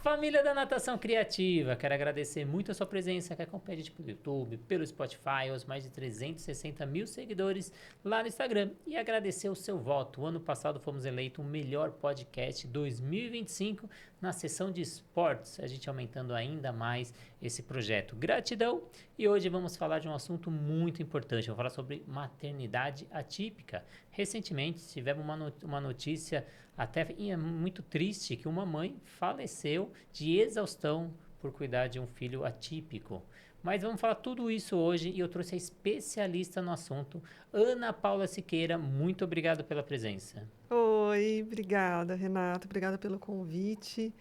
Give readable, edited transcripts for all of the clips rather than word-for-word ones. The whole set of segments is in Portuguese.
Família da Natação Criativa, quero agradecer muito a sua presença que acompanha a gente pelo YouTube, pelo Spotify, aos mais de 360 mil seguidores lá no Instagram e agradecer o seu voto. O ano passado fomos eleitos o melhor podcast 2025 na seção de esportes, a gente aumentando ainda mais esse projeto. Gratidão! E hoje vamos falar de um assunto muito importante, vamos falar sobre maternidade atípica. Recentemente tivemos uma notícia até muito triste que uma mãe faleceu de exaustão por cuidar de um filho atípico. Mas vamos falar tudo isso hoje e eu trouxe a especialista no assunto, Ana Paula Siqueira. Muito obrigado pela presença. Oi, obrigada, Renato. Obrigada pelo convite.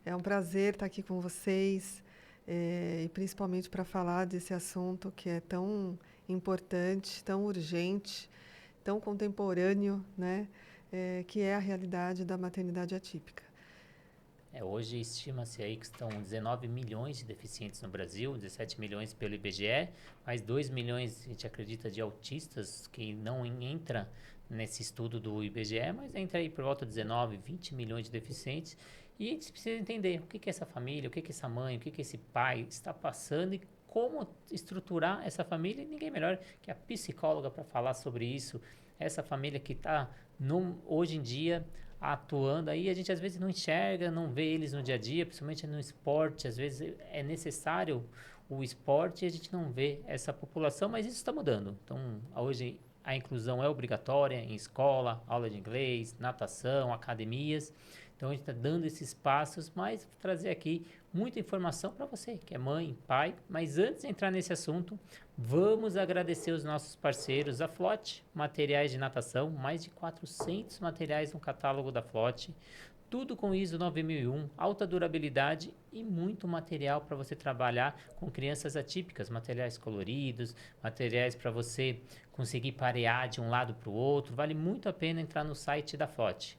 É um prazer estar aqui com vocês, e principalmente para falar desse assunto que é tão importante, tão urgente, tão contemporâneo, né? Que é a realidade da maternidade atípica. Hoje estima-se aí que estão 19 milhões de deficientes no Brasil, 17 milhões pelo IBGE, mais 2 milhões a gente acredita de autistas que não entra nesse estudo do IBGE, mas entra aí por volta de 19, 20 milhões de deficientes. E a gente precisa entender o que é essa família, o que é essa mãe, o que esse pai está passando e como estruturar essa família. E ninguém melhor que a psicóloga para falar sobre isso. Essa família que está hoje em dia atuando aí, a gente às vezes não enxerga, não vê eles no dia a dia, principalmente no esporte. Às vezes é necessário o esporte e a gente não vê essa população, mas isso está mudando. Então, hoje a inclusão é obrigatória em escola, aula de inglês, natação, academias. Então a gente está dando esses passos, mas vou trazer aqui muita informação para você, que é mãe, pai. Mas antes de entrar nesse assunto, vamos agradecer os nossos parceiros, a Flote, materiais de natação, mais de 400 materiais no catálogo da Flote. Tudo com ISO 9001, alta durabilidade e muito material para você trabalhar com crianças atípicas, materiais coloridos, materiais para você conseguir parear de um lado para o outro. Vale muito a pena entrar no site da Flote.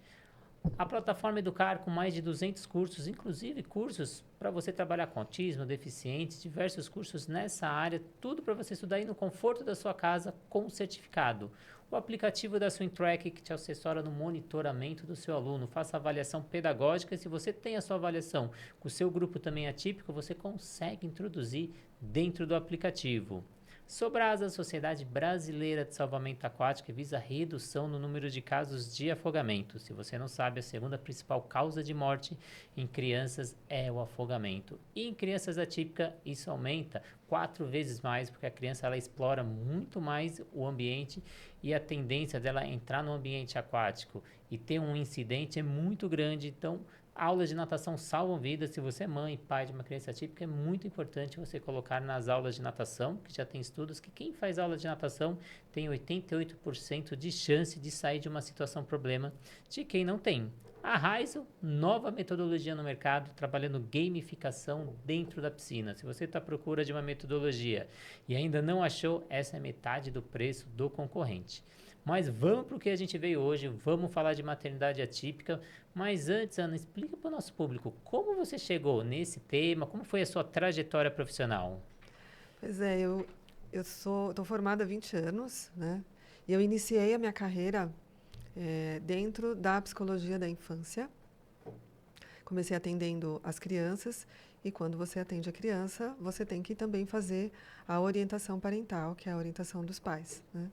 A plataforma Educar, com mais de 200 cursos, inclusive cursos para você trabalhar com autismo, deficientes, diversos cursos nessa área, tudo para você estudar aí no conforto da sua casa com certificado. O aplicativo da SwimTrack que te assessora no monitoramento do seu aluno, faça avaliação pedagógica e se você tem a sua avaliação com o seu grupo também atípico, você consegue introduzir dentro do aplicativo. Sobrasa, Sociedade Brasileira de Salvamento Aquático, visa a redução no número de casos de afogamento. Se você não sabe, a segunda principal causa de morte em crianças é o afogamento. E em crianças atípicas, isso aumenta 4 vezes mais, porque a criança ela explora muito mais o ambiente e a tendência dela entrar no ambiente aquático e ter um incidente é muito grande. Então, aulas de natação salvam vidas. Se você é mãe e pai de uma criança atípica, é muito importante você colocar nas aulas de natação, que já tem estudos que quem faz aula de natação tem 88% de chance de sair de uma situação problema de quem não tem. A Raizo, nova metodologia no mercado, trabalhando gamificação dentro da piscina. Se você está à procura de uma metodologia e ainda não achou, essa é metade do preço do concorrente. Mas vamos para o que a gente veio hoje, vamos falar de maternidade atípica. Mas antes, Ana, explica para o nosso público como você chegou nesse tema, como foi a sua trajetória profissional? Pois é, estou formada há 20 anos, né? E eu iniciei a minha carreira dentro da psicologia da infância. Comecei atendendo as crianças e quando você atende a criança, você tem que também fazer a orientação parental, que é a orientação dos pais, né?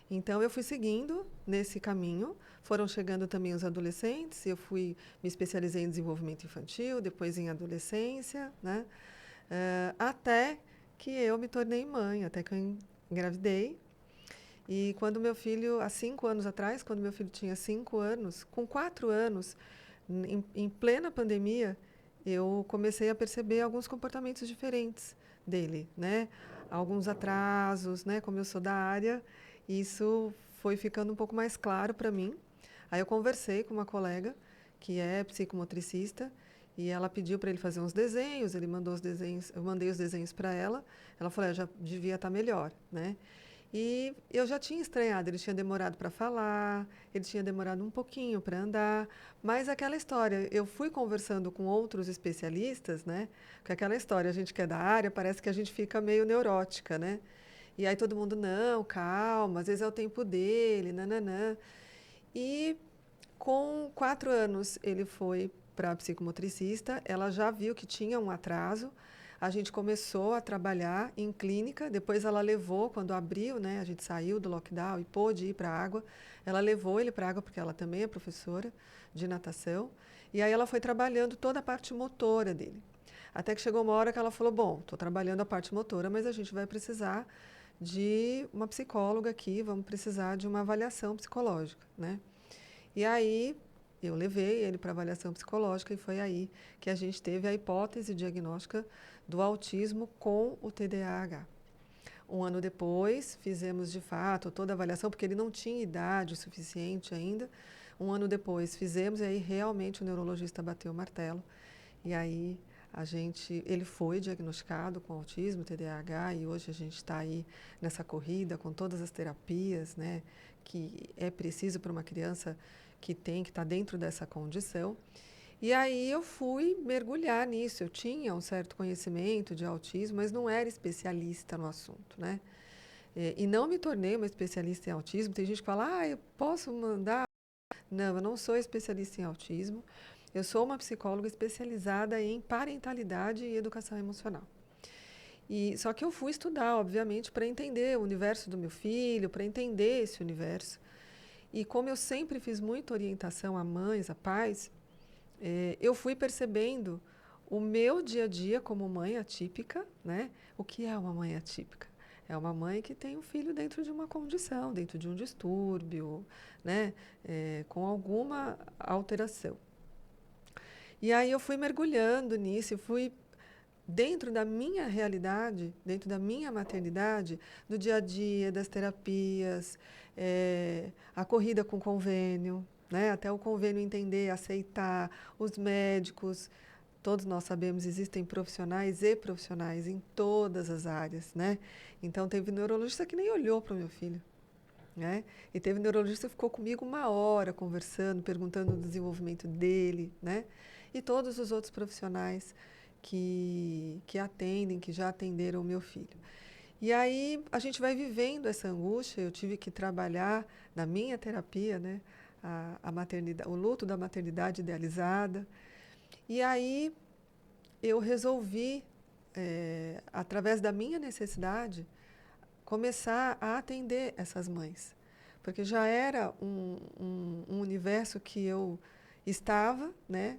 Então, eu fui seguindo nesse caminho. Foram chegando também os adolescentes. Eu me especializei em desenvolvimento infantil, depois em adolescência, né? Até que eu me tornei mãe, até que eu engravidei. E quando meu filho, há 5 anos atrás, quando meu filho tinha 5 anos, com 4 anos, em plena pandemia, eu comecei a perceber alguns comportamentos diferentes dele, né? Alguns atrasos, né? Como eu sou da área, isso foi ficando um pouco mais claro para mim. Aí eu conversei com uma colega que é psicomotricista e ela pediu para ele fazer uns desenhos, ele mandou os desenhos, eu mandei os desenhos para ela. Ela falou, já devia estar melhor, né? E eu já tinha estranhado, ele tinha demorado para falar, ele tinha demorado um pouquinho para andar, mas aquela história, eu fui conversando com outros especialistas, né? Porque aquela história, a gente que é da área, parece que a gente fica meio neurótica, né? E aí todo mundo, não, calma, às vezes é o tempo dele, nananã. E com 4 anos ele foi para psicomotricista, ela já viu que tinha um atraso. A gente começou a trabalhar em clínica, depois ela levou, quando abriu, né, a gente saiu do lockdown e pôde ir para a água, ela levou ele para a água, porque ela também é professora de natação, e aí ela foi trabalhando toda a parte motora dele. Até que chegou uma hora que ela falou, bom, estou trabalhando a parte motora, mas a gente vai precisar de uma psicóloga aqui, vamos precisar de uma avaliação psicológica, né? E aí eu levei ele para avaliação psicológica e foi aí que a gente teve a hipótese diagnóstica do autismo com o TDAH. Um ano depois, fizemos de fato toda a avaliação, porque ele não tinha idade suficiente ainda. Um ano depois fizemos e aí realmente o neurologista bateu o martelo. E aí ele foi diagnosticado com autismo, TDAH, e hoje a gente está aí nessa corrida com todas as terapias, né, que é preciso para uma criança que está dentro dessa condição. E aí eu fui mergulhar nisso. Eu tinha um certo conhecimento de autismo, mas não era especialista no assunto, né? E não me tornei uma especialista em autismo. Tem gente que fala, eu posso mandar? Não, eu não sou especialista em autismo. Eu sou uma psicóloga especializada em parentalidade e educação emocional. Só que eu fui estudar, obviamente, para entender o universo do meu filho, para entender esse universo. E como eu sempre fiz muita orientação a mães, a pais, eu fui percebendo o meu dia a dia como mãe atípica, né? O que é uma mãe atípica? É uma mãe que tem um filho dentro de uma condição, dentro de um distúrbio, né? Com alguma alteração. E aí eu fui mergulhando nisso, e fui dentro da minha realidade, dentro da minha maternidade, do dia a dia, das terapias, a corrida com o convênio, né? Até o convênio entender, aceitar, os médicos. Todos nós sabemos, existem profissionais e profissionais em todas as áreas, né? Então, teve neurologista que nem olhou para o meu filho, né? E teve neurologista que ficou comigo uma hora conversando, perguntando o desenvolvimento dele, né? E todos os outros profissionais que atendem, que já atenderam o meu filho. E aí a gente vai vivendo essa angústia. Eu tive que trabalhar na minha terapia, né, a maternidade, o luto da maternidade idealizada. E aí eu resolvi, através da minha necessidade, começar a atender essas mães. Porque já era um universo que eu estava, né?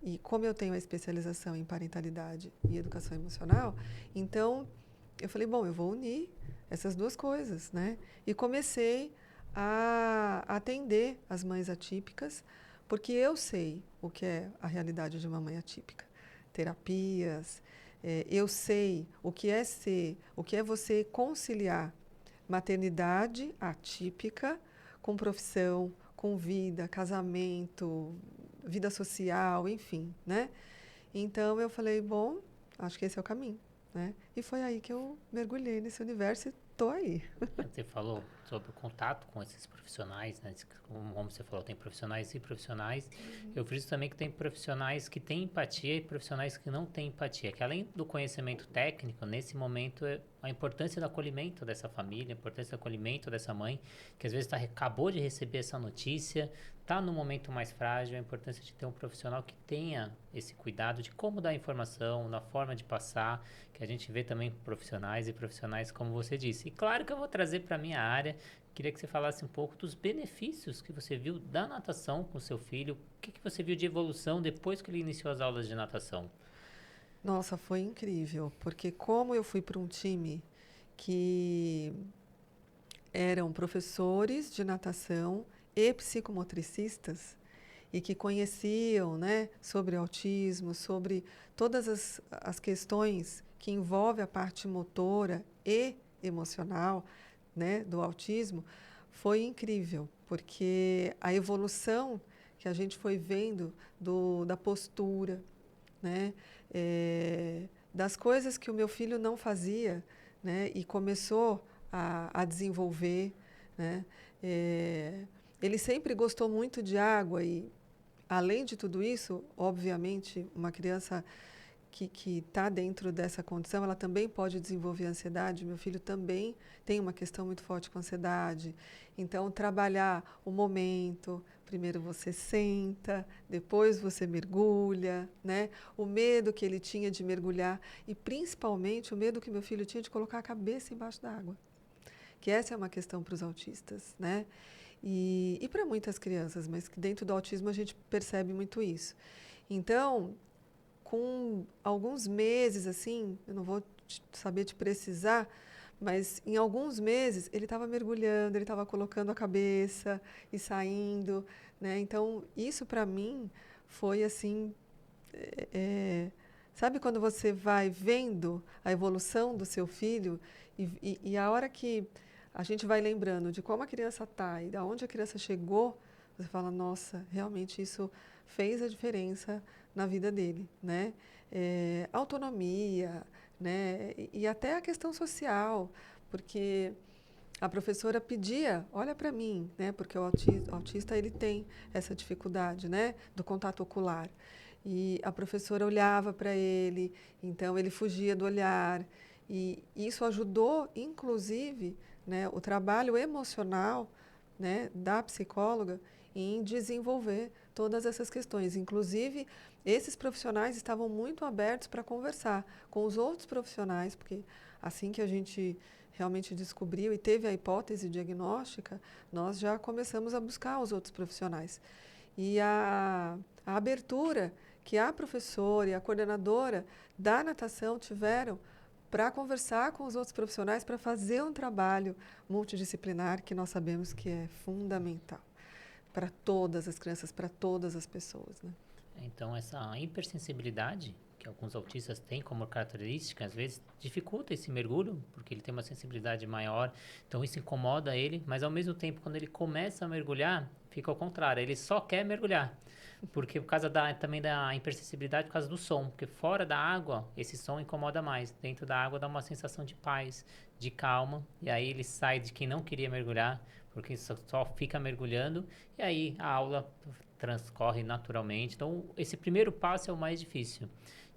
E como eu tenho a especialização em parentalidade e educação emocional, então eu falei, bom, eu vou unir essas duas coisas, né? E comecei a atender as mães atípicas, porque eu sei o que é a realidade de uma mãe atípica. Terapias, eu sei o que é você conciliar maternidade atípica com profissão, com vida, casamento, vida social, enfim, né? Então eu falei, bom, acho que esse é o caminho, né? E foi aí que eu mergulhei nesse universo e estou aí. Você falou sobre o contato com esses profissionais, né? Como você falou, tem profissionais e profissionais. Eu vejo também que tem profissionais que têm empatia e profissionais que não têm empatia. Que além do conhecimento técnico, nesse momento, a importância do acolhimento dessa família, a importância do acolhimento dessa mãe, que às vezes acabou de receber essa notícia, está no momento mais frágil, a importância de ter um profissional que tenha esse cuidado de como dar informação, na forma de passar, que a gente vê também profissionais e profissionais, como você disse. E claro que eu vou trazer para a minha área, queria que você falasse um pouco dos benefícios que você viu da natação com seu filho, o que você viu de evolução depois que ele iniciou as aulas de natação? Nossa, foi incrível, porque como eu fui para um time que eram professores de natação e psicomotricistas e que conheciam, né, sobre autismo, sobre todas as questões que envolvem a parte motora e emocional, né, do autismo, foi incrível, porque a evolução que a gente foi vendo da postura, né, das coisas que o meu filho não fazia, né, e começou a desenvolver, né, ele sempre gostou muito de água e, além de tudo isso, obviamente, uma criança que está dentro dessa condição, ela também pode desenvolver ansiedade. Meu filho também tem uma questão muito forte com ansiedade. Então, trabalhar o momento, Primeiro você senta, depois você mergulha, né? O medo que ele tinha de mergulhar e principalmente o medo que meu filho tinha de colocar a cabeça embaixo da água. Que essa é uma questão para os autistas, né? E para muitas crianças, mas que dentro do autismo a gente percebe muito isso. Então, com alguns meses, assim, eu não vou saber te precisar, mas em alguns meses ele estava mergulhando, ele estava colocando a cabeça e saindo, né? Então, isso para mim foi assim, é, é, sabe quando você vai vendo a evolução do seu filho e a hora que a gente vai lembrando de como a criança está e de onde a criança chegou, você fala, nossa, realmente isso fez a diferença na vida dele, né? Autonomia, né? E até a questão social, porque a professora pedia, olha para mim, né? Porque o autista ele tem essa dificuldade, né? Do contato ocular. E a professora olhava para ele, então ele fugia do olhar. E isso ajudou, inclusive, né, o trabalho emocional, né, da psicóloga em desenvolver todas essas questões. Inclusive, esses profissionais estavam muito abertos para conversar com os outros profissionais, porque assim que a gente realmente descobriu e teve a hipótese diagnóstica, nós já começamos a buscar os outros profissionais. E a abertura que a professora e a coordenadora da natação tiveram para conversar com os outros profissionais, para fazer um trabalho multidisciplinar que nós sabemos que é fundamental para todas as crianças, para todas as pessoas, né? Então, essa hipersensibilidade que alguns autistas têm como característica, às vezes dificulta esse mergulho, porque ele tem uma sensibilidade maior, então isso incomoda ele, mas ao mesmo tempo, quando ele começa a mergulhar, fica ao contrário, ele só quer mergulhar, porque por causa também da hipersensibilidade, por causa do som, porque fora da água, esse som incomoda mais, dentro da água dá uma sensação de paz, de calma, e aí ele sai de quem não queria mergulhar, porque só fica mergulhando, e aí a aula transcorre naturalmente. Então, esse primeiro passo é o mais difícil.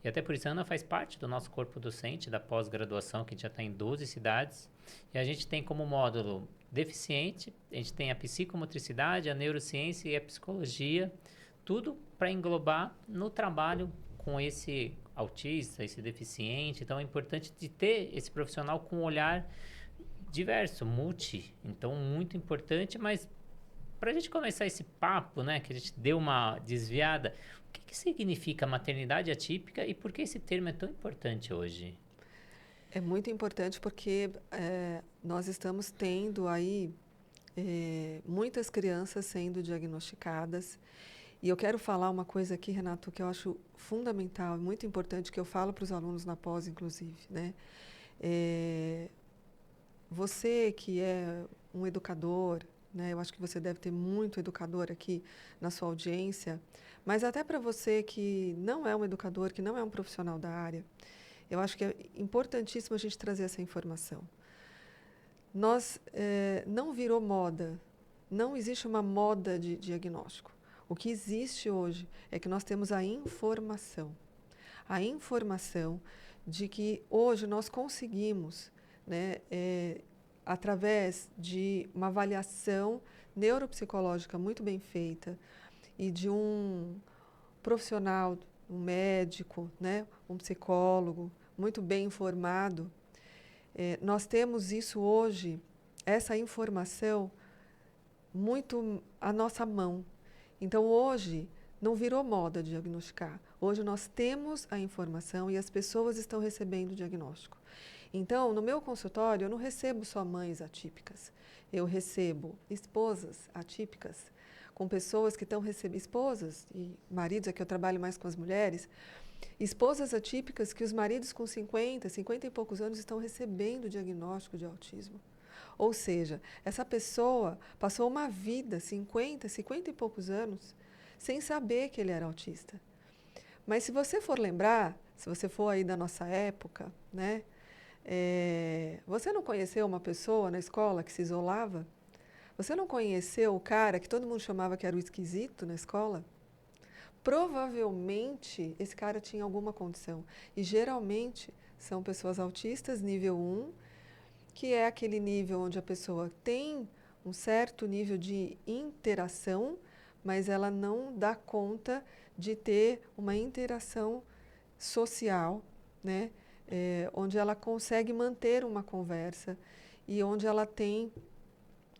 E até por isso a Ana faz parte do nosso corpo docente da pós-graduação, que já está em 12 cidades. E a gente tem como módulo deficiente, a gente tem a psicomotricidade, a neurociência e a psicologia, tudo para englobar no trabalho com esse autista, esse deficiente. Então é importante de ter esse profissional com um olhar diverso, multi. Então, muito importante, mas para a gente começar esse papo, né, que a gente deu uma desviada, o que significa maternidade atípica e por que esse termo é tão importante hoje? É muito importante porque nós estamos tendo aí muitas crianças sendo diagnosticadas. E eu quero falar uma coisa aqui, Renato, que eu acho fundamental, muito importante, que eu falo para os alunos na pós, inclusive, né? Você que é um educador, né? Eu acho que você deve ter muito educador aqui na sua audiência, mas até para você que não é um educador, que não é um profissional da área, eu acho que é importantíssimo a gente trazer essa informação. Não virou moda, não existe uma moda de diagnóstico. O que existe hoje é que nós temos a informação de que hoje nós conseguimos, né, através de uma avaliação neuropsicológica muito bem feita e de um profissional, um médico, né, um psicólogo muito bem informado, nós temos isso hoje, essa informação muito à nossa mão. Então, hoje, não virou moda diagnosticar. Hoje, nós temos a informação e as pessoas estão recebendo o diagnóstico. Então, no meu consultório, eu não recebo só mães atípicas. Eu recebo esposas atípicas, com pessoas que estão recebendo, esposas e maridos, é que eu trabalho mais com as mulheres, esposas atípicas que os maridos com 50 e poucos anos estão recebendo o diagnóstico de autismo. Ou seja, essa pessoa passou uma vida, 50 e poucos anos, sem saber que ele era autista. Mas se você for lembrar, se você for aí da nossa época, né, você não conheceu uma pessoa na escola que se isolava? Você não conheceu o cara que todo mundo chamava que era o esquisito na escola? Provavelmente esse cara tinha alguma condição. E geralmente são pessoas autistas nível 1, que é aquele nível onde a pessoa tem um certo nível de interação, mas ela não dá conta de ter uma interação social, né? Onde ela consegue manter uma conversa e onde ela tem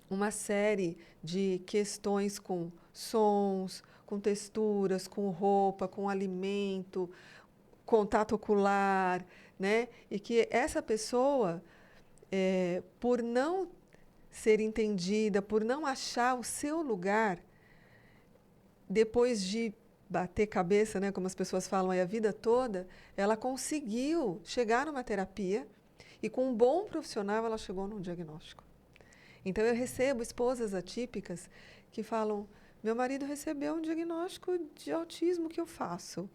uma série de questões com sons, com texturas, com roupa, com alimento, contato ocular, né? E que essa pessoa, por não ser entendida, por não achar o seu lugar, depois de bater cabeça, né, como as pessoas falam aí a vida toda, ela conseguiu chegar numa terapia e com um bom profissional ela chegou num diagnóstico. Então eu recebo esposas atípicas que falam: meu marido recebeu um diagnóstico de autismo, o que eu faço?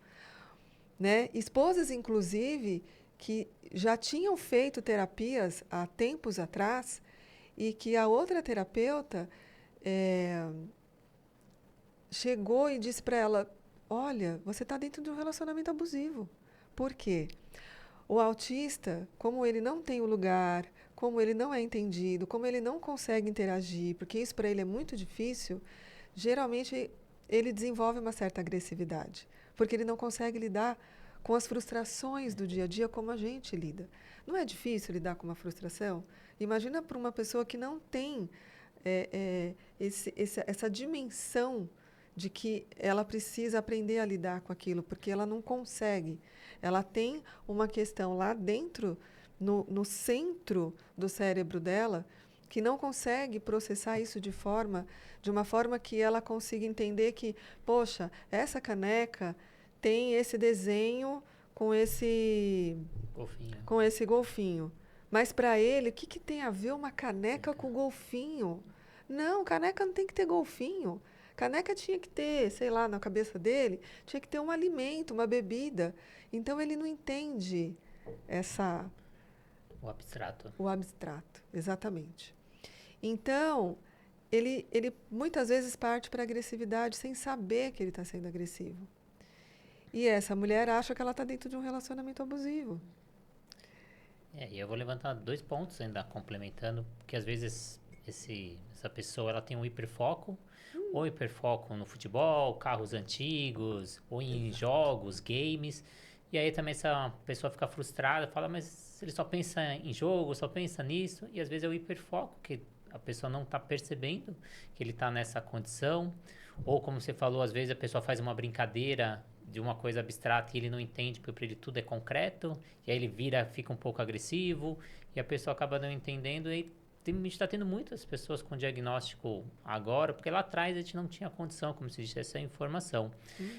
Né? Esposas, inclusive, que já tinham feito terapias há tempos atrás e que a outra terapeuta chegou e disse para ela: olha, você está dentro de um relacionamento abusivo. Por quê? O autista, como ele não tem o lugar, como ele não é entendido, como ele não consegue interagir, porque isso para ele é muito difícil, geralmente ele desenvolve uma certa agressividade, porque ele não consegue lidar com as frustrações do dia a dia como a gente lida. Não é difícil lidar com uma frustração? Imagina para uma pessoa que não tem essa dimensão de que ela precisa aprender a lidar com aquilo, porque ela não consegue. Ela tem uma questão lá dentro, no centro do cérebro dela, que não consegue processar isso de uma forma que ela consiga entender que, poxa, essa caneca tem esse desenho com esse golfinho. Mas para ele, o que tem a ver uma caneca com golfinho? Não, caneca não tem que ter golfinho. Caneca tinha que ter, sei lá, na cabeça dele, tinha que ter um alimento, uma bebida. Então ele não entende o abstrato. O abstrato, exatamente. Então, ele muitas vezes parte para a agressividade sem saber que ele está sendo agressivo. E essa mulher acha que ela está dentro de um relacionamento abusivo. E eu vou levantar 2 pontos ainda complementando, porque às vezes essa pessoa ela tem um hiperfoco, ou hiperfoco no futebol, carros antigos, ou em jogos, games. E aí também essa pessoa fica frustrada, fala, mas ele só pensa em jogo, só pensa nisso. E às vezes é o hiperfoco, que a pessoa não está percebendo que ele está nessa condição. Ou como você falou, às vezes a pessoa faz uma brincadeira de uma coisa abstrata e ele não entende, porque para ele tudo é concreto. E aí ele fica um pouco agressivo. E a pessoa acaba não entendendo e a gente está tendo muitas pessoas com diagnóstico agora, porque lá atrás a gente não tinha condição, como se disse, essa informação.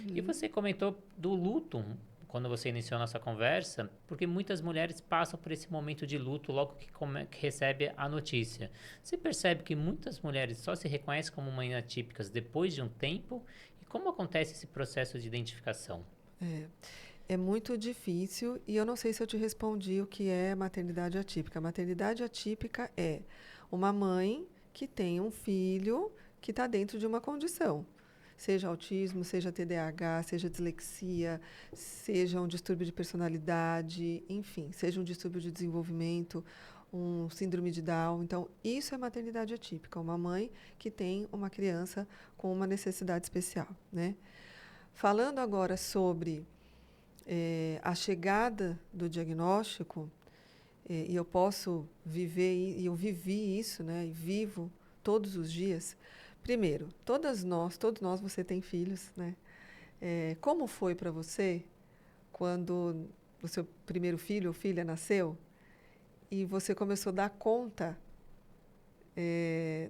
E você comentou do luto, quando você iniciou a nossa conversa, porque muitas mulheres passam por esse momento de luto logo que recebe a notícia. Você percebe que muitas mulheres só se reconhecem como mães atípicas depois de um tempo? E como acontece esse processo de identificação? É muito difícil e eu não sei se eu te respondi o que é maternidade atípica. Maternidade atípica é uma mãe que tem um filho que está dentro de uma condição, seja autismo, seja TDAH, seja dislexia, seja um distúrbio de personalidade, enfim, seja um distúrbio de desenvolvimento, um síndrome de Down. Então, isso é maternidade atípica, uma mãe que tem uma criança com uma necessidade especial, né? Falando agora sobre a chegada do diagnóstico, e eu posso viver, e eu vivi isso, né, e vivo todos os dias. Primeiro, todos nós, você tem filhos, né? Como foi para você quando o seu primeiro filho ou filha nasceu e você começou a dar conta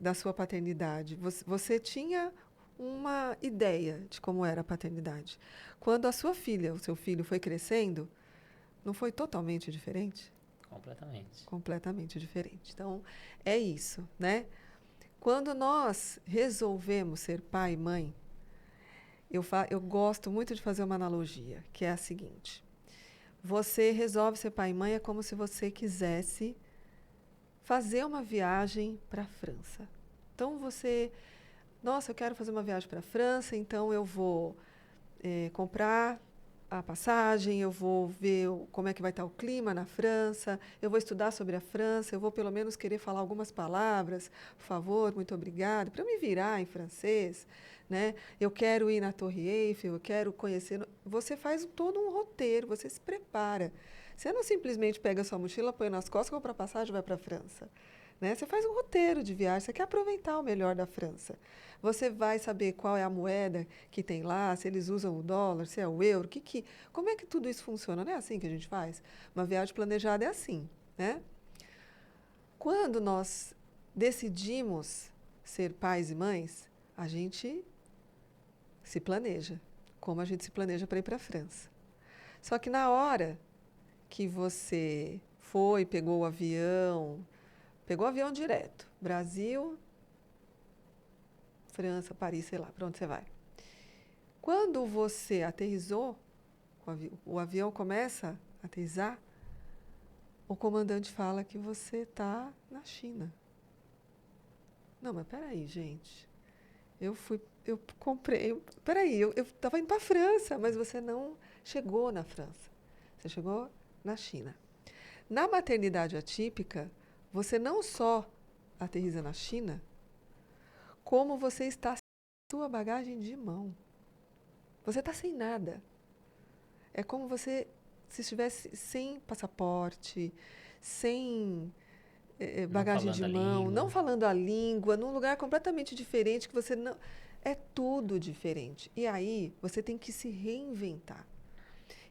da sua paternidade? Você tinha uma ideia de como era a paternidade. Quando a sua filha, o seu filho foi crescendo, não foi totalmente diferente? Completamente. Completamente diferente. Então, é isso, né? Quando nós resolvemos ser pai e mãe, eu gosto muito de fazer uma analogia, que é a seguinte. Você resolve ser pai e mãe é como se você quisesse fazer uma viagem para a França. Então, nossa, eu quero fazer uma viagem para a França, então eu vou comprar a passagem, eu vou ver como é que vai estar o clima na França, eu vou estudar sobre a França, eu vou pelo menos querer falar algumas palavras, por favor, muito obrigado, para me virar em francês, né? Eu quero ir na Torre Eiffel, eu quero conhecer. Você faz todo um roteiro, você se prepara. Você não simplesmente pega a sua mochila, põe nas costas, compra a passagem e vai para a França. Né? Você faz um roteiro de viagem, você quer aproveitar o melhor da França. Você vai saber qual é a moeda que tem lá, se eles usam o dólar, se é o euro, como é que tudo isso funciona? Não é assim que a gente faz? Uma viagem planejada é assim. Né? Quando nós decidimos ser pais e mães, a gente se planeja, como a gente se planeja para ir para a França. Só que na hora que você foi, pegou o avião direto, Brasil, França, Paris, sei lá, para onde você vai. Quando você aterrissou, o avião começa a aterrissar, o comandante fala que você está na China. Não, mas peraí, gente. Eu comprei. Peraí, eu estava indo para a França, mas você não chegou na França. Você chegou na China. Na maternidade atípica, você não só aterrissa na China, como você está sem sua bagagem de mão. Você está sem nada. É como se estivesse sem passaporte, sem bagagem de mão, não falando a língua, num lugar completamente diferente que você não... É tudo diferente. E aí você tem que se reinventar.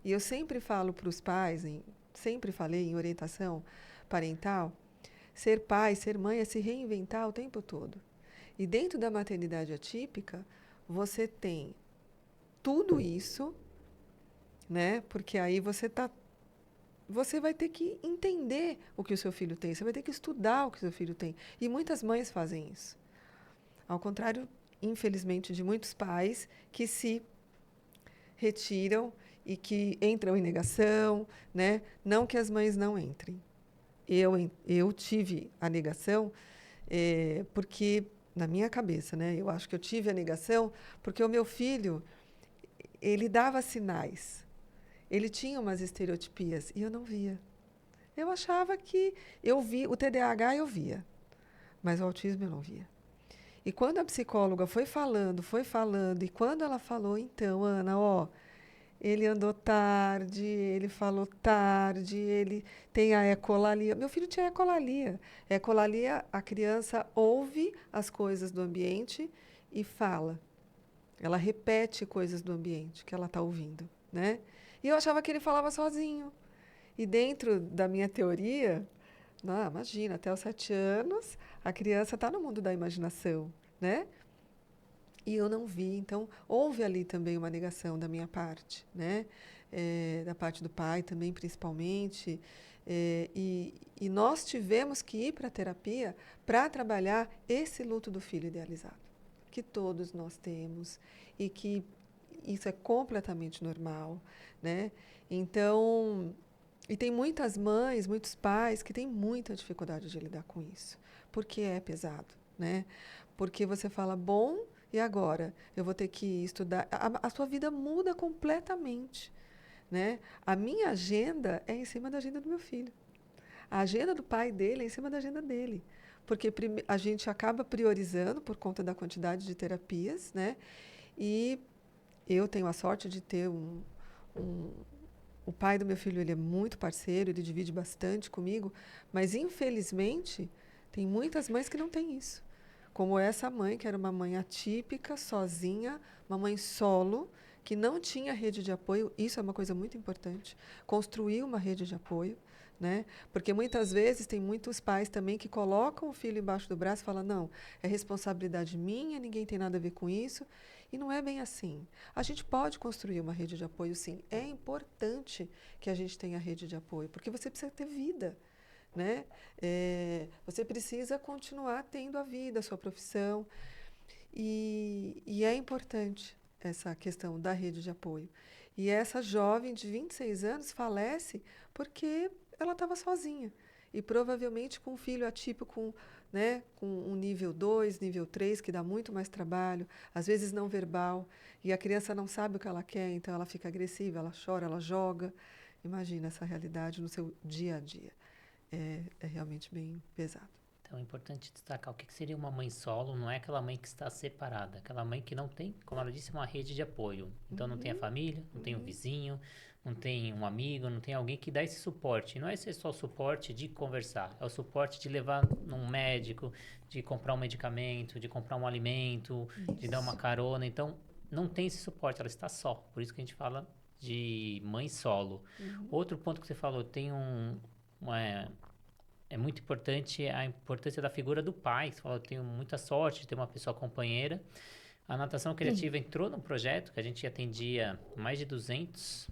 E eu sempre falo para os pais, sempre falei em orientação parental, ser pai, ser mãe é se reinventar o tempo todo. E dentro da maternidade atípica, você tem tudo isso, né? Porque aí você vai ter que entender o que o seu filho tem, você vai ter que estudar o que o seu filho tem. E muitas mães fazem isso. Ao contrário, infelizmente, de muitos pais que se retiram e que entram em negação, né? Não que as mães não entrem. Eu tive a negação porque, na minha cabeça, né? Eu acho que eu tive a negação porque o meu filho, ele dava sinais. Ele tinha umas estereotipias e eu não via. Eu achava que o TDAH eu via, mas o autismo eu não via. E quando a psicóloga foi falando, e quando ela falou, então, Ana, ele andou tarde, ele falou tarde, ele tem a ecolalia. Meu filho tinha ecolalia. Ecolalia, a criança ouve as coisas do ambiente e fala. Ela repete coisas do ambiente que ela está ouvindo, né? E eu achava que ele falava sozinho. E dentro da minha teoria, não, imagina, até os 7 anos, a criança está no mundo da imaginação, né? E eu não vi. Então, houve ali também uma negação da minha parte, né? Da parte do pai também, principalmente. E nós tivemos que ir para a terapia para trabalhar esse luto do filho idealizado, que todos nós temos e que isso é completamente normal, né? Então, e tem muitas mães, muitos pais que têm muita dificuldade de lidar com isso, porque é pesado, né? Porque você fala, bom, e agora? Eu vou ter que estudar. A sua vida muda completamente, né? A minha agenda é em cima da agenda do meu filho. A agenda do pai dele é em cima da agenda dele. Porque a gente acaba priorizando por conta da quantidade de terapias, né? E eu tenho a sorte de ter o pai do meu filho, ele é muito parceiro, ele divide bastante comigo, mas infelizmente tem muitas mães que não têm isso. Como essa mãe, que era uma mãe atípica, sozinha, uma mãe solo, que não tinha rede de apoio. Isso é uma coisa muito importante. Construir uma rede de apoio, né? Porque muitas vezes tem muitos pais também que colocam o filho embaixo do braço e falam, não, é responsabilidade minha, ninguém tem nada a ver com isso. E não é bem assim. A gente pode construir uma rede de apoio, sim. É importante que a gente tenha rede de apoio, porque você precisa ter vida. Né? Você precisa continuar tendo a vida, a sua profissão. E é importante essa questão da rede de apoio. E essa jovem de 26 anos falece porque ela estava sozinha. E provavelmente com um filho atípico, né, com um nível 2, nível 3, que dá muito mais trabalho, às vezes não verbal, e a criança não sabe o que ela quer, então ela fica agressiva, ela chora, ela joga. Imagina essa realidade no seu dia a dia. É realmente bem pesado. Então é importante destacar o que seria uma mãe solo, não é aquela mãe que está separada, aquela mãe que não tem, como ela disse, uma rede de apoio. Então não tem a família, não tem um vizinho, não tem um amigo, não tem alguém que dá esse suporte. E não é esse só o suporte de conversar, é o suporte de levar num médico, de comprar um medicamento, de comprar um alimento, de dar uma carona. Então não tem esse suporte, ela está só. Por isso que a gente fala de mãe solo. Outro ponto que você falou, tem uma, é muito importante a importância da figura do pai. Você falou, eu tenho muita sorte de ter uma pessoa companheira. A natação criativa entrou num projeto que a gente atendia mais de 200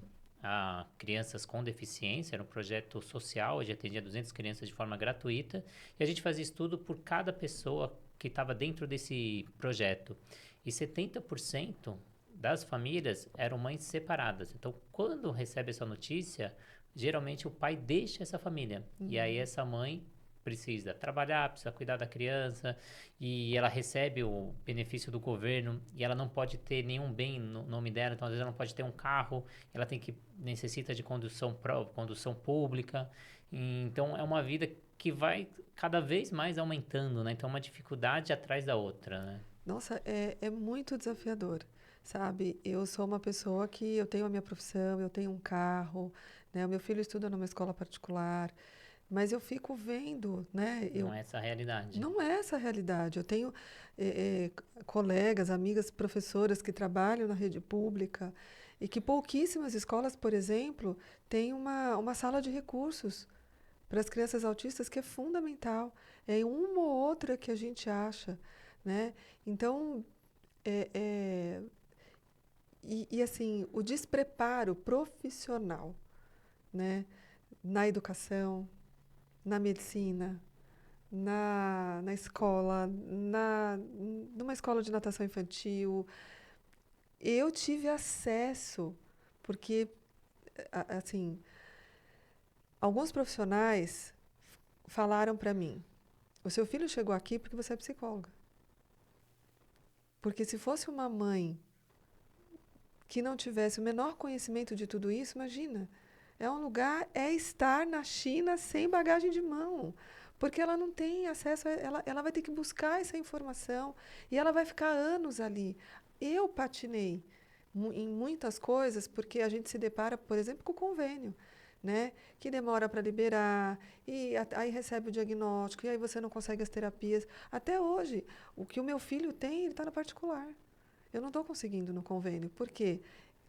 crianças com deficiência. Era um projeto social, a gente atendia 200 crianças de forma gratuita. E a gente fazia estudo por cada pessoa que estava dentro desse projeto. E 70% das famílias eram mães separadas. Então, quando recebe essa notícia, geralmente o pai deixa essa família. E aí essa mãe precisa trabalhar, precisa cuidar da criança, e ela recebe o benefício do governo, e ela não pode ter nenhum bem no nome dela, então às vezes ela não pode ter um carro, ela necessita de condução pública. Então é uma vida que vai cada vez mais aumentando, né? Então uma dificuldade atrás da outra, né? Nossa, é muito desafiador, sabe? Eu sou uma pessoa que eu tenho a minha profissão, eu tenho um carro, né? O meu filho estuda numa escola particular, mas eu fico vendo, né? Não é essa a realidade. Não é essa a realidade. Eu tenho colegas, amigas, professoras que trabalham na rede pública e que pouquíssimas escolas, por exemplo, têm uma sala de recursos para as crianças autistas que é fundamental. É uma ou outra que a gente acha, né? Então, é, é, assim, o despreparo profissional, né? Na educação, na medicina, na escola, numa escola de natação infantil. Eu tive acesso, porque, assim, alguns profissionais falaram para mim: o seu filho chegou aqui porque você é psicóloga. Porque se fosse uma mãe que não tivesse o menor conhecimento de tudo isso, imagina, é estar na China sem bagagem de mão, porque ela não tem acesso, ela vai ter que buscar essa informação e ela vai ficar anos ali. Eu patinei em muitas coisas porque a gente se depara, por exemplo, com o convênio, né, que demora para liberar e aí recebe o diagnóstico e aí você não consegue as terapias. Até hoje, o que o meu filho tem, ele está na particular. Eu não estou conseguindo no convênio. Por quê?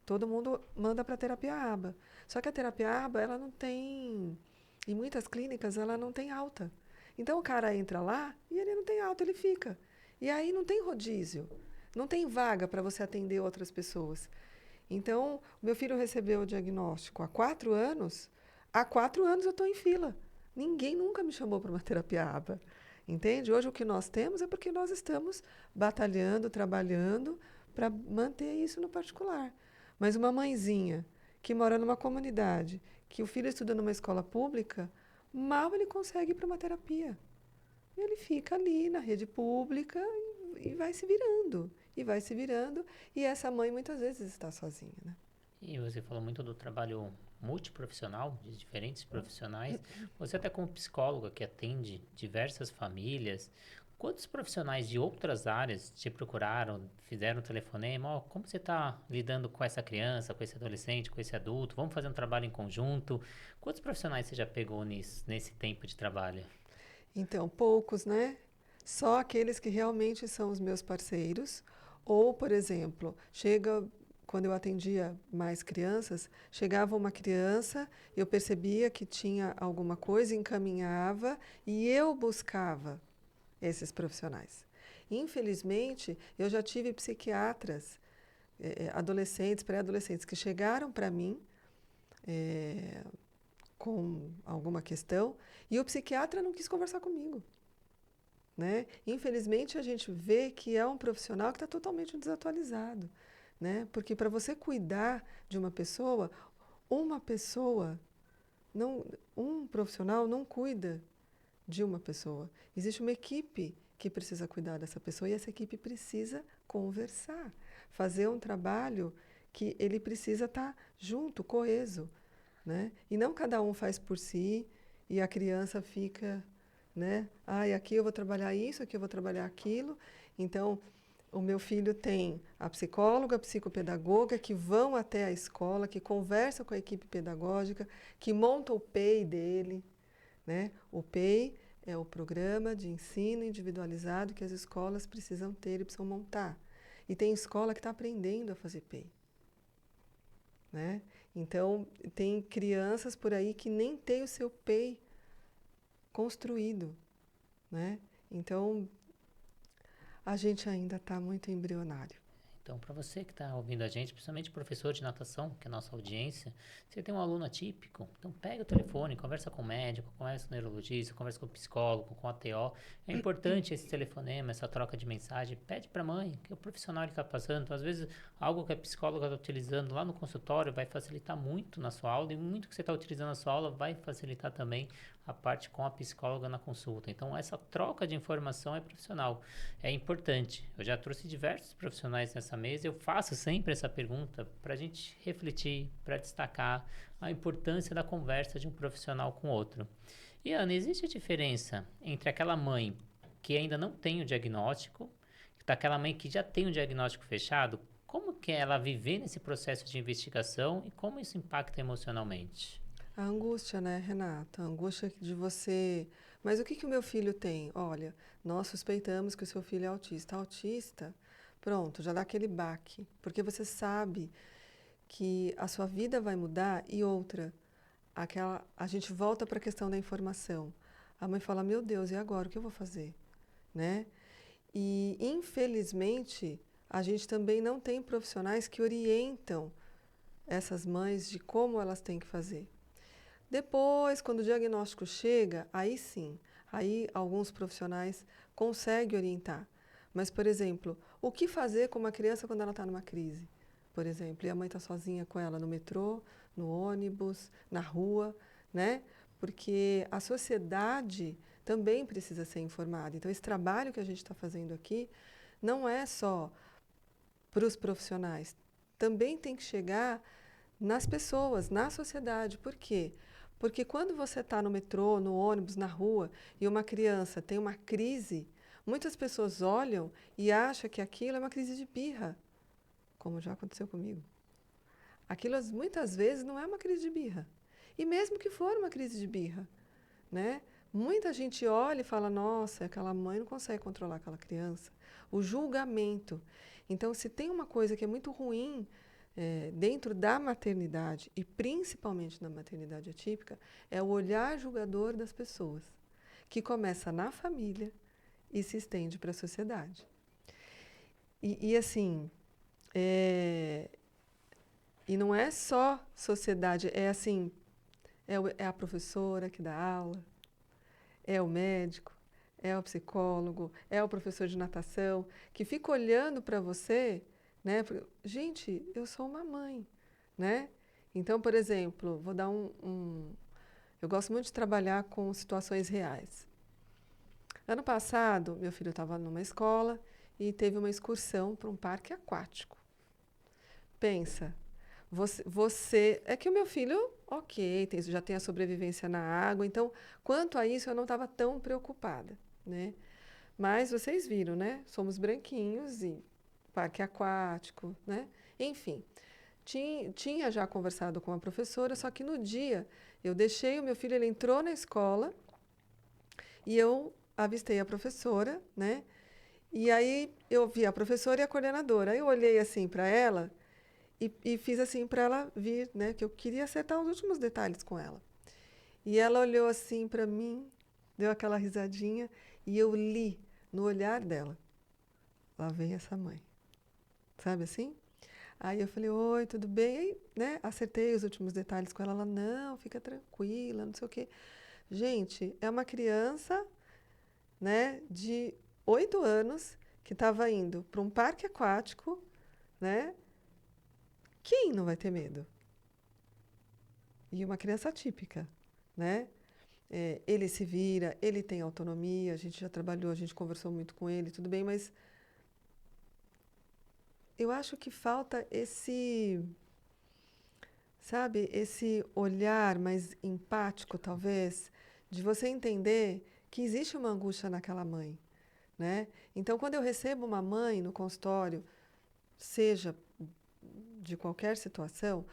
Todo mundo manda para a terapia ABA. Só que a terapia ABA, ela não tem, em muitas clínicas, ela não tem alta. Então o cara entra lá e ele não tem alta, ele fica. E aí não tem rodízio, não tem vaga para você atender outras pessoas. Então, o meu filho recebeu o diagnóstico há 4 anos eu estou em fila. Ninguém nunca me chamou para uma terapia ABA. Entende? Hoje o que nós temos é porque nós estamos batalhando, trabalhando para manter isso no particular. Mas uma mãezinha que mora numa comunidade, que o filho estuda numa escola pública, mal ele consegue ir para uma terapia. Ele fica ali na rede pública e vai se virando. E vai se virando. E essa mãe muitas vezes está sozinha, né? E você falou muito do trabalho multiprofissional, de diferentes profissionais. Você até como psicóloga que atende diversas famílias, quantos profissionais de outras áreas te procuraram, fizeram um telefonema? Como você está lidando com essa criança, com esse adolescente, com esse adulto? Vamos fazer um trabalho em conjunto? Quantos profissionais você já pegou nesse tempo de trabalho? Então, poucos, né? Só aqueles que realmente são os meus parceiros. Ou, por exemplo, quando eu atendia mais crianças, chegava uma criança, eu percebia que tinha alguma coisa, encaminhava e eu buscava esses profissionais. Infelizmente, eu já tive psiquiatras, adolescentes, pré-adolescentes, que chegaram para mim com alguma questão e o psiquiatra não quis conversar comigo. Né? Infelizmente, a gente vê que é um profissional que está totalmente desatualizado. Né? Porque para você cuidar de uma pessoa, não, um profissional não cuida de uma pessoa. Existe uma equipe que precisa cuidar dessa pessoa e essa equipe precisa conversar, fazer um trabalho que ele precisa estar junto, coeso, né? E não cada um faz por si e a criança fica, né? Ah, e aqui eu vou trabalhar isso, aqui eu vou trabalhar aquilo. Então, o meu filho tem a psicóloga, a psicopedagoga que vão até a escola, que conversam com a equipe pedagógica, que montam o PEI dele, né? O PEI é o Programa de Ensino Individualizado que as escolas precisam ter e precisam montar. E tem escola que está aprendendo a fazer PEI, né? Então, tem crianças por aí que nem têm o seu PEI construído, né? Então, a gente ainda está muito embrionário. Então, para você que está ouvindo a gente, principalmente professor de natação, que é a nossa audiência, você tem um aluno atípico, então pega o telefone, conversa com o médico, conversa com o neurologista, conversa com o psicólogo, com a TO. É importante esse telefonema, essa troca de mensagem. Pede para a mãe, que é o profissional que está passando. Então, às vezes, algo que a psicóloga está utilizando lá no consultório vai facilitar muito na sua aula e muito que você está utilizando na sua aula vai facilitar também a parte com a psicóloga na consulta. Então, essa troca de informação é profissional, é importante. Eu já trouxe diversos profissionais nessa mesa, eu faço sempre essa pergunta para a gente refletir, para destacar a importância da conversa de um profissional com outro. E, Ana, existe a diferença entre aquela mãe que ainda não tem o diagnóstico, daquela mãe que já tem o diagnóstico fechado? Como que é ela viver nesse processo de investigação e como isso impacta emocionalmente? A angústia, né, Renata? A angústia de você. Mas o que que o meu filho tem? Olha, nós suspeitamos que o seu filho é autista. Autista, pronto, já dá aquele baque. Porque você sabe que a sua vida vai mudar e outra, a gente volta para a questão da informação. A mãe fala: Meu Deus, e agora? O que eu vou fazer? Né? E, infelizmente, a gente também não tem profissionais que orientam essas mães de como elas têm que fazer. Depois, quando o diagnóstico chega, aí sim, aí alguns profissionais conseguem orientar. Mas, por exemplo, o que fazer com uma criança quando ela está numa crise? Por exemplo, e a mãe está sozinha com ela no metrô, no ônibus, na rua, né? Porque a sociedade também precisa ser informada. Então, esse trabalho que a gente está fazendo aqui não é só para os profissionais, também tem que chegar nas pessoas, na sociedade. Por quê? Porque quando você está no metrô, no ônibus, na rua, e uma criança tem uma crise, muitas pessoas olham e acham que aquilo é uma crise de birra, como já aconteceu comigo. Aquilo muitas vezes não é uma crise de birra. E mesmo que for uma crise de birra, né? Muita gente olha e fala: nossa, aquela mãe não consegue controlar aquela criança. O julgamento. Então, se tem uma coisa que é muito ruim dentro da maternidade, e principalmente na maternidade atípica, é o olhar julgador das pessoas, que começa na família e se estende para a sociedade. E assim, e não é só sociedade, é assim, é a professora que dá aula, é o médico, é o psicólogo, é o professor de natação, que fica olhando para você, né? Gente, eu sou uma mãe, né? Então, por exemplo, vou dar eu gosto muito de trabalhar com situações reais. Ano passado, meu filho estava numa escola e teve uma excursão para um parque aquático. Pensa, é que o meu filho, ok, já tem a sobrevivência na água, então, quanto a isso, eu não estava tão preocupada, né? Mas vocês viram, né? Somos branquinhos e parque aquático, né? Enfim, tinha já conversado com a professora, só que no dia eu deixei o meu filho, ele entrou na escola e eu avistei a professora, né? E aí eu vi a professora e a coordenadora. Aí eu olhei assim para ela e fiz assim para ela vir, né? Que eu queria acertar os últimos detalhes com ela. E ela olhou assim para mim, deu aquela risadinha e eu li no olhar dela: lá vem essa mãe. Sabe assim? Aí eu falei: oi, tudo bem? Aí, né? Acertei os últimos detalhes com ela. Ela: não, fica tranquila, não sei o quê. Gente, é uma criança, né, de 8 anos que estava indo para um parque aquático, né? Quem não vai ter medo? E uma criança atípica, né? Ele se vira, ele tem autonomia, a gente já trabalhou, a gente conversou muito com ele, tudo bem, mas eu acho que falta sabe, esse olhar mais empático, talvez, de você entender que existe uma angústia naquela mãe, né? Então, quando eu recebo uma mãe no consultório, seja de qualquer situação,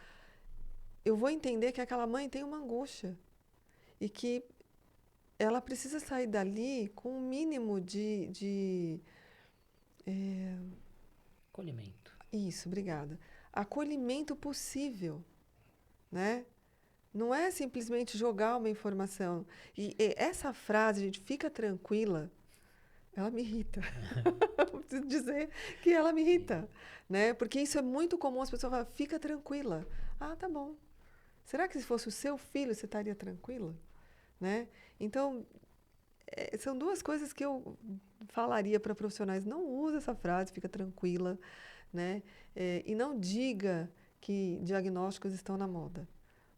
eu vou entender que aquela mãe tem uma angústia e que ela precisa sair dali com um mínimo Acolhimento. isso, obrigada, acolhimento possível, né? Não é simplesmente jogar uma informação. E essa frase, gente, fica tranquila, ela me irrita. Eu preciso dizer que ela me Sim. irrita, né? Porque isso é muito comum, as pessoas falam, fica tranquila. Ah, tá bom. Será que se fosse o seu filho, você estaria tranquila? Né? Então, são duas coisas que eu falaria para profissionais. Não use essa frase, fica tranquila, né? E não diga que diagnósticos estão na moda,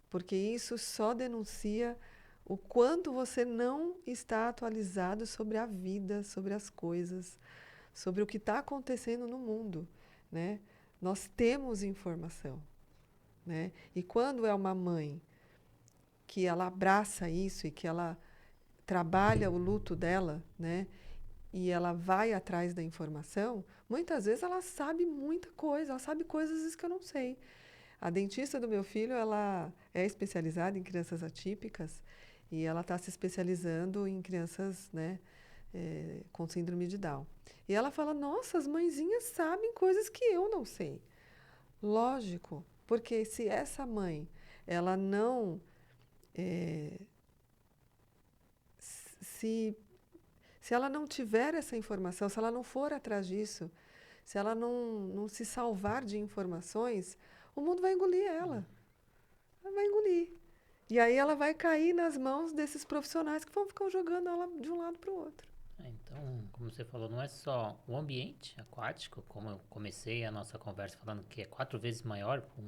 porque isso só denuncia o quanto você não está atualizado sobre a vida, sobre as coisas, sobre o que está acontecendo no mundo, né? Nós temos informação, né? E quando é uma mãe que ela abraça isso e que ela trabalha o luto dela, né? E ela vai atrás da informação, muitas vezes ela sabe muita coisa, ela sabe coisas às vezes que eu não sei. A dentista do meu filho, ela é especializada em crianças atípicas e ela está se especializando em crianças, né, com síndrome de Down. E ela fala: Nossa, as mãezinhas sabem coisas que eu não sei. Lógico, porque se essa mãe ela não se se ela não tiver essa informação, se ela não for atrás disso, se ela não se salvar de informações, o mundo vai engolir ela. Ela vai engolir. E aí ela vai cair nas mãos desses profissionais que vão ficar jogando ela de um lado para o outro. Então, como você falou, não é só o ambiente aquático, como eu comecei a nossa conversa falando que é 4 vezes maior para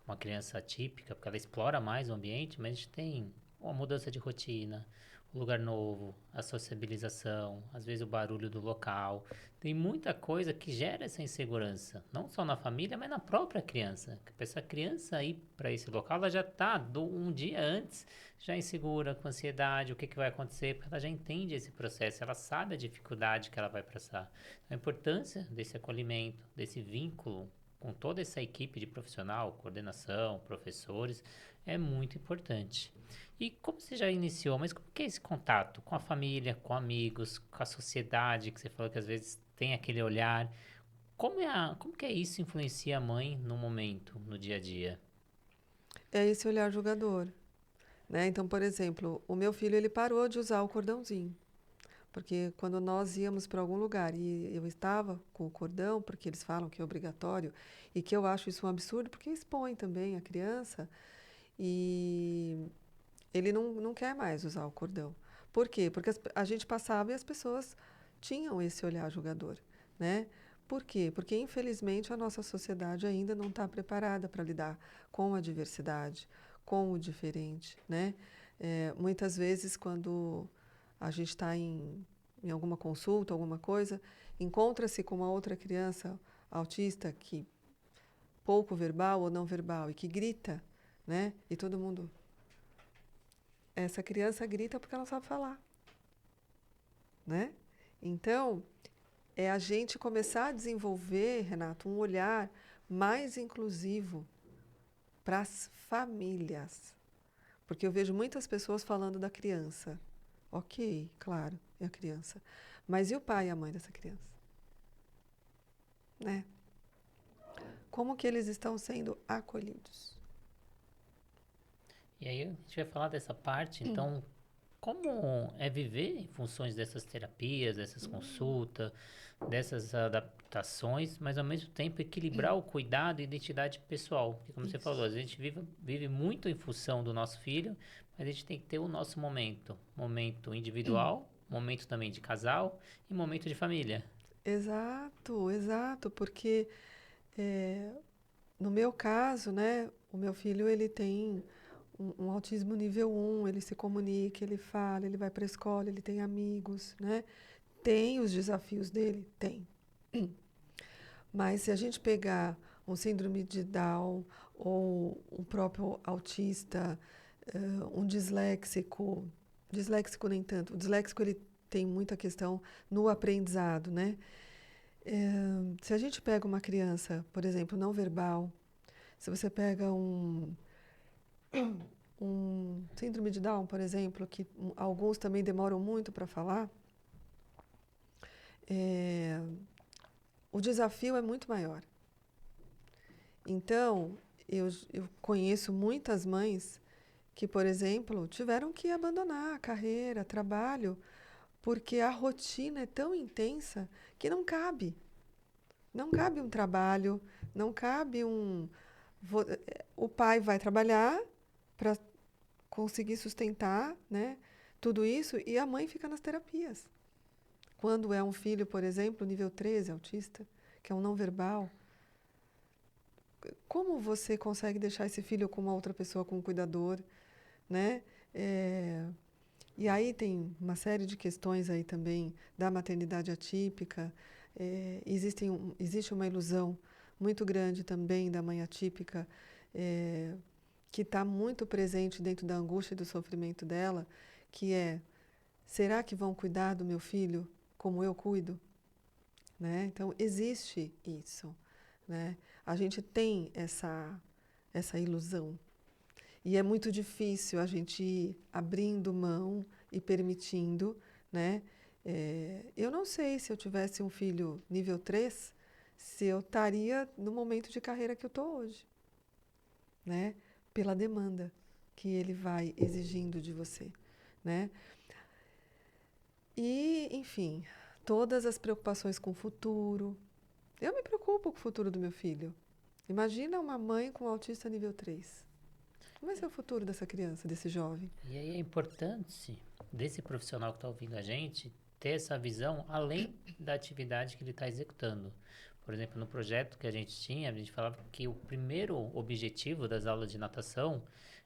uma criança atípica, porque ela explora mais o ambiente, mas a gente tem uma mudança de rotina, o lugar novo, a sociabilização, às vezes o barulho do local. Tem muita coisa que gera essa insegurança, não só na família, mas na própria criança. Para essa criança ir para esse local, ela já está um dia antes já insegura, com ansiedade, o que, que vai acontecer, porque ela já entende esse processo, ela sabe a dificuldade que ela vai passar. A importância desse acolhimento, desse vínculo com toda essa equipe de profissional, coordenação, professores, é muito importante. E como você já iniciou, mas como que é esse contato com a família, com amigos, com a sociedade, que você falou que às vezes tem aquele olhar, como que é isso influencia a mãe no momento, no dia a dia? É esse olhar julgador, né? Então, por exemplo, o meu filho ele parou de usar o cordãozinho, porque quando nós íamos para algum lugar e eu estava com o cordão, porque eles falam que é obrigatório e que eu acho isso um absurdo, porque expõe também a criança e ele não quer mais usar o cordão. Por quê? Porque a gente passava e as pessoas tinham esse olhar julgador, né? Por quê? Porque, infelizmente, a nossa sociedade ainda não está preparada para lidar com a diversidade, com o diferente, né? Muitas vezes, quando a gente está em alguma consulta, alguma coisa, encontra-se com uma outra criança autista que pouco verbal ou não verbal e que grita, né? E todo mundo essa criança grita porque ela sabe falar, né? Então, é a gente começar a desenvolver, Renato, um olhar mais inclusivo para as famílias. Porque eu vejo muitas pessoas falando da criança. Ok, claro, é a criança. Mas e o pai e a mãe dessa criança? Né? Como que eles estão sendo acolhidos? E aí a gente vai falar dessa parte, então, como é viver em funções dessas terapias, dessas consultas, dessas adaptações, mas ao mesmo tempo equilibrar o cuidado e identidade pessoal. Porque como você falou, Isso. a gente vive muito em função do nosso filho, mas a gente tem que ter o nosso momento. Momento individual, momento também de casal e momento de família. Exato, exato, porque no meu caso, né, o meu filho ele tem um autismo nível 1, ele se comunica, ele fala, ele vai para a escola, ele tem amigos, né? Tem os desafios dele? Tem. Mas se a gente pegar um síndrome de Down ou um próprio autista, um disléxico nem tanto, o disléxico ele tem muita questão no aprendizado, né? Se a gente pega uma criança, por exemplo, não verbal, se você pega um síndrome de Down, por exemplo, que alguns também demoram muito para falar, o desafio é muito maior. Então, eu conheço muitas mães que, por exemplo, tiveram que abandonar a carreira, trabalho, porque a rotina é tão intensa que não cabe. Não cabe um trabalho, não cabe um. O pai vai trabalhar para conseguir sustentar, né, tudo isso e a mãe fica nas terapias. Quando é um filho, por exemplo, nível 13, autista, que é um não verbal, como você consegue deixar esse filho com uma outra pessoa, com um cuidador, né? E aí tem uma série de questões aí também da maternidade atípica. Existe uma ilusão muito grande também da mãe atípica, que está muito presente dentro da angústia e do sofrimento dela, que é, será que vão cuidar do meu filho como eu cuido? Né? Então, existe isso. Né? A gente tem essa ilusão. E é muito difícil a gente ir abrindo mão e permitindo. Né? Eu não sei se eu tivesse um filho nível 3, se eu estaria no momento de carreira que eu estou hoje. Né? Pela demanda que ele vai exigindo de você. Né? E, enfim, todas as preocupações com o futuro. Eu me preocupo com o futuro do meu filho. Imagina uma mãe com autista nível 3. Como vai ser o futuro dessa criança, desse jovem? E aí é importante desse profissional que está ouvindo a gente ter essa visão além da atividade que ele está executando. Por exemplo, no projeto que a gente falava que o primeiro objetivo das aulas de natação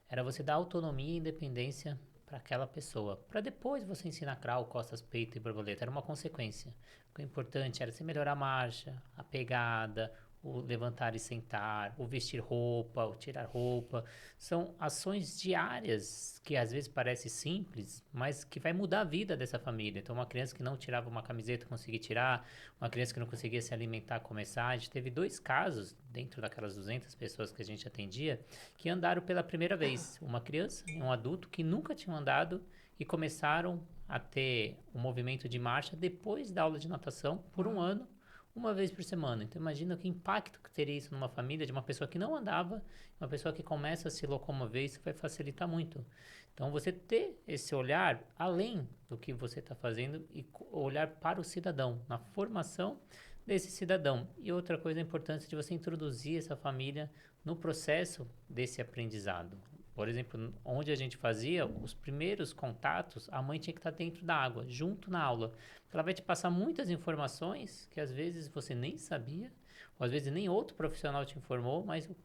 era você dar autonomia e independência para aquela pessoa, para depois você ensinar crawl, costas, peito e borboleta. Era uma consequência. O que é importante era você melhorar a marcha, a pegada, o levantar e sentar, o vestir roupa, o tirar roupa. São ações diárias que às vezes parecem simples, mas que vai mudar a vida dessa família. Então, uma criança que não tirava uma camiseta conseguir tirar, uma criança que não conseguia se alimentar começar. A gente teve 2 casos dentro daquelas 200 pessoas que a gente atendia que andaram pela primeira vez. Uma criança e um adulto que nunca tinham andado e começaram a ter um movimento de marcha depois da aula de natação por um ano, uma vez por semana. Então imagina que impacto que teria isso numa família de uma pessoa que não andava, uma pessoa que começa a se locomover, isso vai facilitar muito. Então você ter esse olhar além do que você está fazendo e olhar para o cidadão, na formação desse cidadão. E outra coisa importante de você introduzir essa família no processo desse aprendizado. Por exemplo, onde a gente fazia os primeiros contatos, a mãe tinha que estar dentro da água, junto na aula. Ela vai te passar muitas informações que às vezes você nem sabia, ou às vezes nem outro profissional te informou, mas o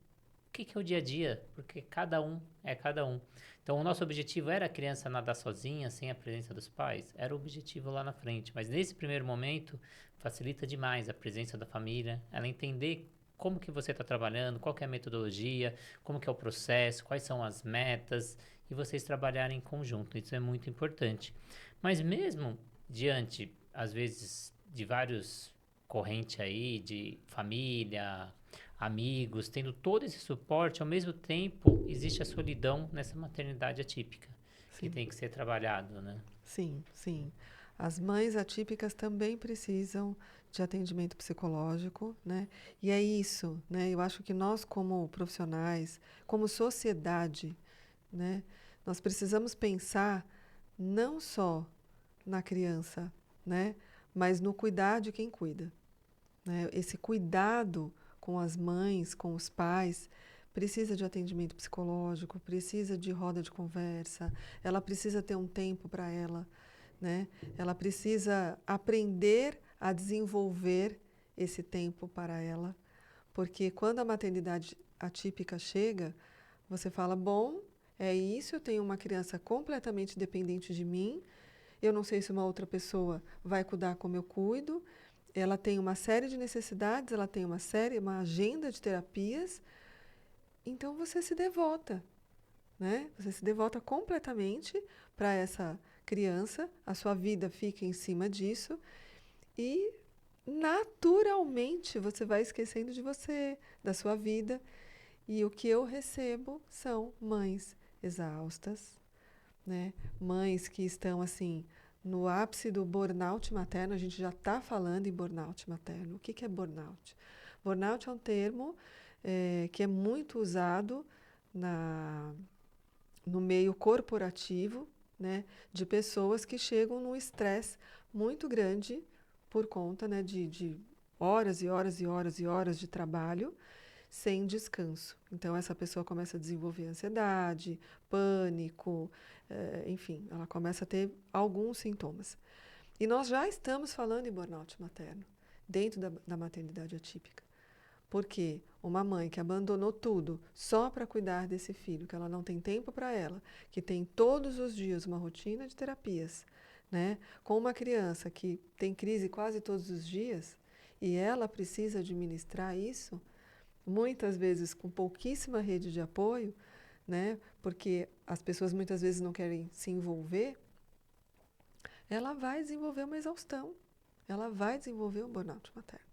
que é o dia a dia? Porque cada um é cada um. Então, o nosso objetivo era a criança nadar sozinha, sem a presença dos pais? Era o objetivo lá na frente. Mas nesse primeiro momento, facilita demais a presença da família, ela entender como que você está trabalhando, qual que é a metodologia, como que é o processo, quais são as metas, e vocês trabalharem em conjunto. Isso é muito importante. Mas mesmo diante, às vezes, de vários correntes aí, de família, amigos, tendo todo esse suporte, ao mesmo tempo existe a solidão nessa maternidade atípica, que Sim. tem que ser trabalhado, né? Sim, sim. As mães atípicas também precisam de atendimento psicológico, né? E é isso, né? Eu acho que nós, como profissionais, como sociedade, né? Nós precisamos pensar não só na criança, né? Mas no cuidar de quem cuida, né? Esse cuidado com as mães, com os pais, precisa de atendimento psicológico, precisa de roda de conversa, ela precisa ter um tempo para ela, né? Ela precisa aprender a desenvolver esse tempo para ela, porque quando a maternidade atípica chega, você fala, bom, é isso, eu tenho uma criança completamente dependente de mim, eu não sei se uma outra pessoa vai cuidar como eu cuido, ela tem uma série de necessidades, ela tem uma agenda de terapias, então você se devota, né? Você se devota completamente para essa criança, a sua vida fica em cima disso e naturalmente você vai esquecendo de você, da sua vida. E o que eu recebo são mães exaustas, né? Mães que estão assim no ápice do burnout materno. A gente já está falando em burnout materno. O que que é burnout? Burnout é um termo que é muito usado na, no meio corporativo, né? De pessoas que chegam num estresse muito grande por conta, né, de horas e horas e horas e horas de trabalho sem descanso. Então, essa pessoa começa a desenvolver ansiedade, pânico, enfim, ela começa a ter alguns sintomas. E nós já estamos falando em burnout materno, dentro da maternidade atípica. Porque uma mãe que abandonou tudo só para cuidar desse filho, que ela não tem tempo para ela, que tem todos os dias uma rotina de terapias, né? Com uma criança que tem crise quase todos os dias, e ela precisa administrar isso, muitas vezes com pouquíssima rede de apoio, né? Porque as pessoas muitas vezes não querem se envolver, ela vai desenvolver uma exaustão, ela vai desenvolver um burnout materno.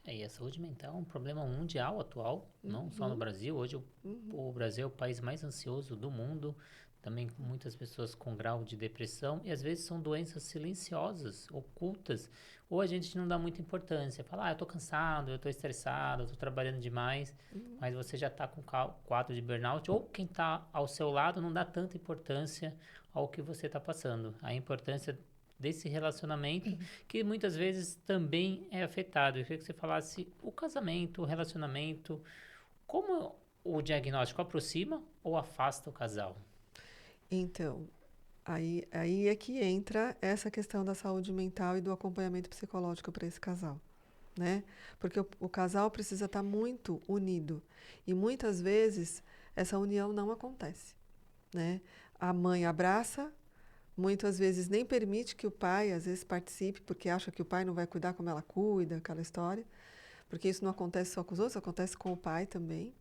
E a saúde mental é um problema mundial atual, não só no Uhum, Brasil. Hoje uhum, o Brasil é o país mais ansioso do mundo, também com muitas pessoas com grau de depressão, e às vezes são doenças silenciosas, ocultas, ou a gente não dá muita importância. Fala, eu tô cansado, eu tô estressado, eu tô trabalhando demais, uhum, mas você já tá com quadro de burnout, ou quem tá ao seu lado não dá tanta importância ao que você tá passando. A importância desse relacionamento que muitas vezes também é afetado. Eu queria que você falasse o casamento, o relacionamento, como o diagnóstico aproxima ou afasta o casal? Então, aí é que entra essa questão da saúde mental e do acompanhamento psicológico para esse casal, né? Porque o casal precisa estar muito unido e muitas vezes essa união não acontece, né? A mãe abraça, muitas vezes nem permite que o pai, às vezes, participe porque acha que o pai não vai cuidar como ela cuida, aquela história, porque isso não acontece só com os outros, acontece com o pai também.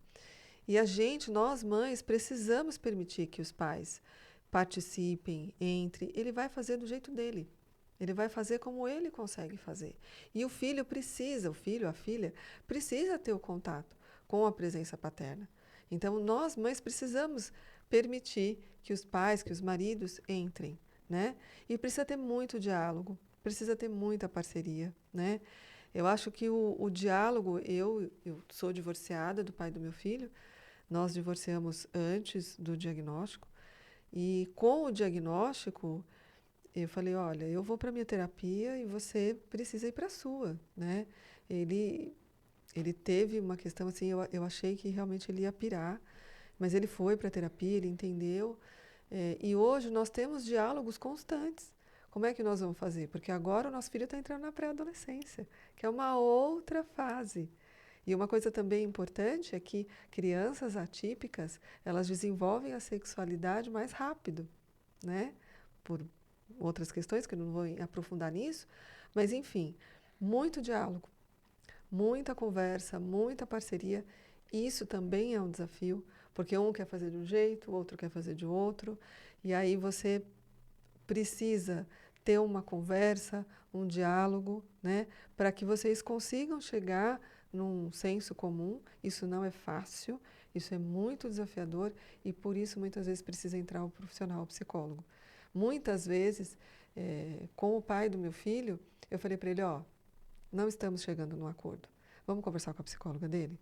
E a gente, nós mães, precisamos permitir que os pais participem, entrem. Ele vai fazer do jeito dele. Ele vai fazer como ele consegue fazer. E o filho precisa, o filho, a filha, precisa ter o contato com a presença paterna. Então, nós mães precisamos permitir que os pais, que os maridos entrem, né? E precisa ter muito diálogo, precisa ter muita parceria, né? Eu acho que o diálogo, eu sou divorciada do pai do meu filho, nós divorciamos antes do diagnóstico e com o diagnóstico eu falei, olha, eu vou para minha terapia e você precisa ir para a sua, né? Ele ele teve uma questão assim, eu achei que realmente ele ia pirar, mas ele foi para a terapia, ele entendeu. E hoje nós temos diálogos constantes. Como é que nós vamos fazer? Porque agora o nosso filho está entrando na pré-adolescência, que é uma outra fase. E uma coisa também importante é que crianças atípicas, elas desenvolvem a sexualidade mais rápido, né? Por outras questões que eu não vou aprofundar nisso, mas enfim, muito diálogo, muita conversa, muita parceria. Isso também é um desafio, porque um quer fazer de um jeito, o outro quer fazer de outro, e aí você precisa ter uma conversa, um diálogo, né, para que vocês consigam chegar num senso comum. Isso não é fácil, isso é muito desafiador e por isso muitas vezes precisa entrar o profissional, o psicólogo. Muitas vezes, com o pai do meu filho, eu falei para ele, ó, não estamos chegando num acordo. Vamos conversar com a psicóloga dele?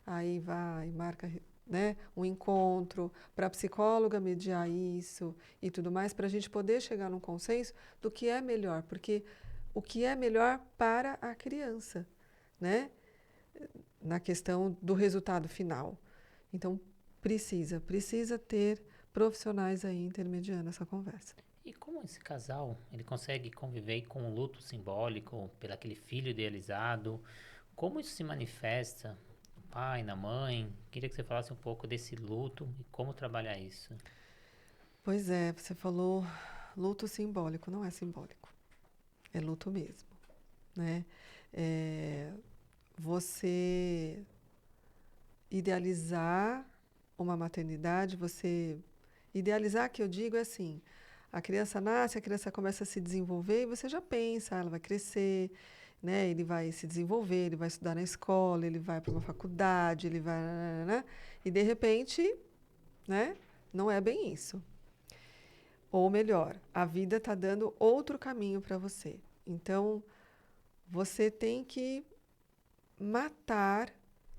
Aí vai, marca, né, um encontro para a psicóloga mediar isso e tudo mais, para a gente poder chegar num consenso do que é melhor, porque o que é melhor para a criança, né, na questão do resultado final. Então, precisa ter profissionais aí intermediando essa conversa. E como esse casal, ele consegue conviver com o luto simbólico pelo aquele filho idealizado? Como isso se manifesta? pai, na mãe. Queria que você falasse um pouco desse luto e como trabalhar isso. Pois é, você falou luto simbólico, não é simbólico, é luto mesmo, né? É, você idealizar uma maternidade, você idealizar, que eu digo, é assim, a criança nasce, a criança começa a se desenvolver e você já pensa, ela vai crescer, né? Ele vai se desenvolver, ele vai estudar na escola, ele vai para uma faculdade, ele vai, né? E de repente, né? Não é bem isso. Ou melhor, a vida está dando outro caminho para você. Então, você tem que matar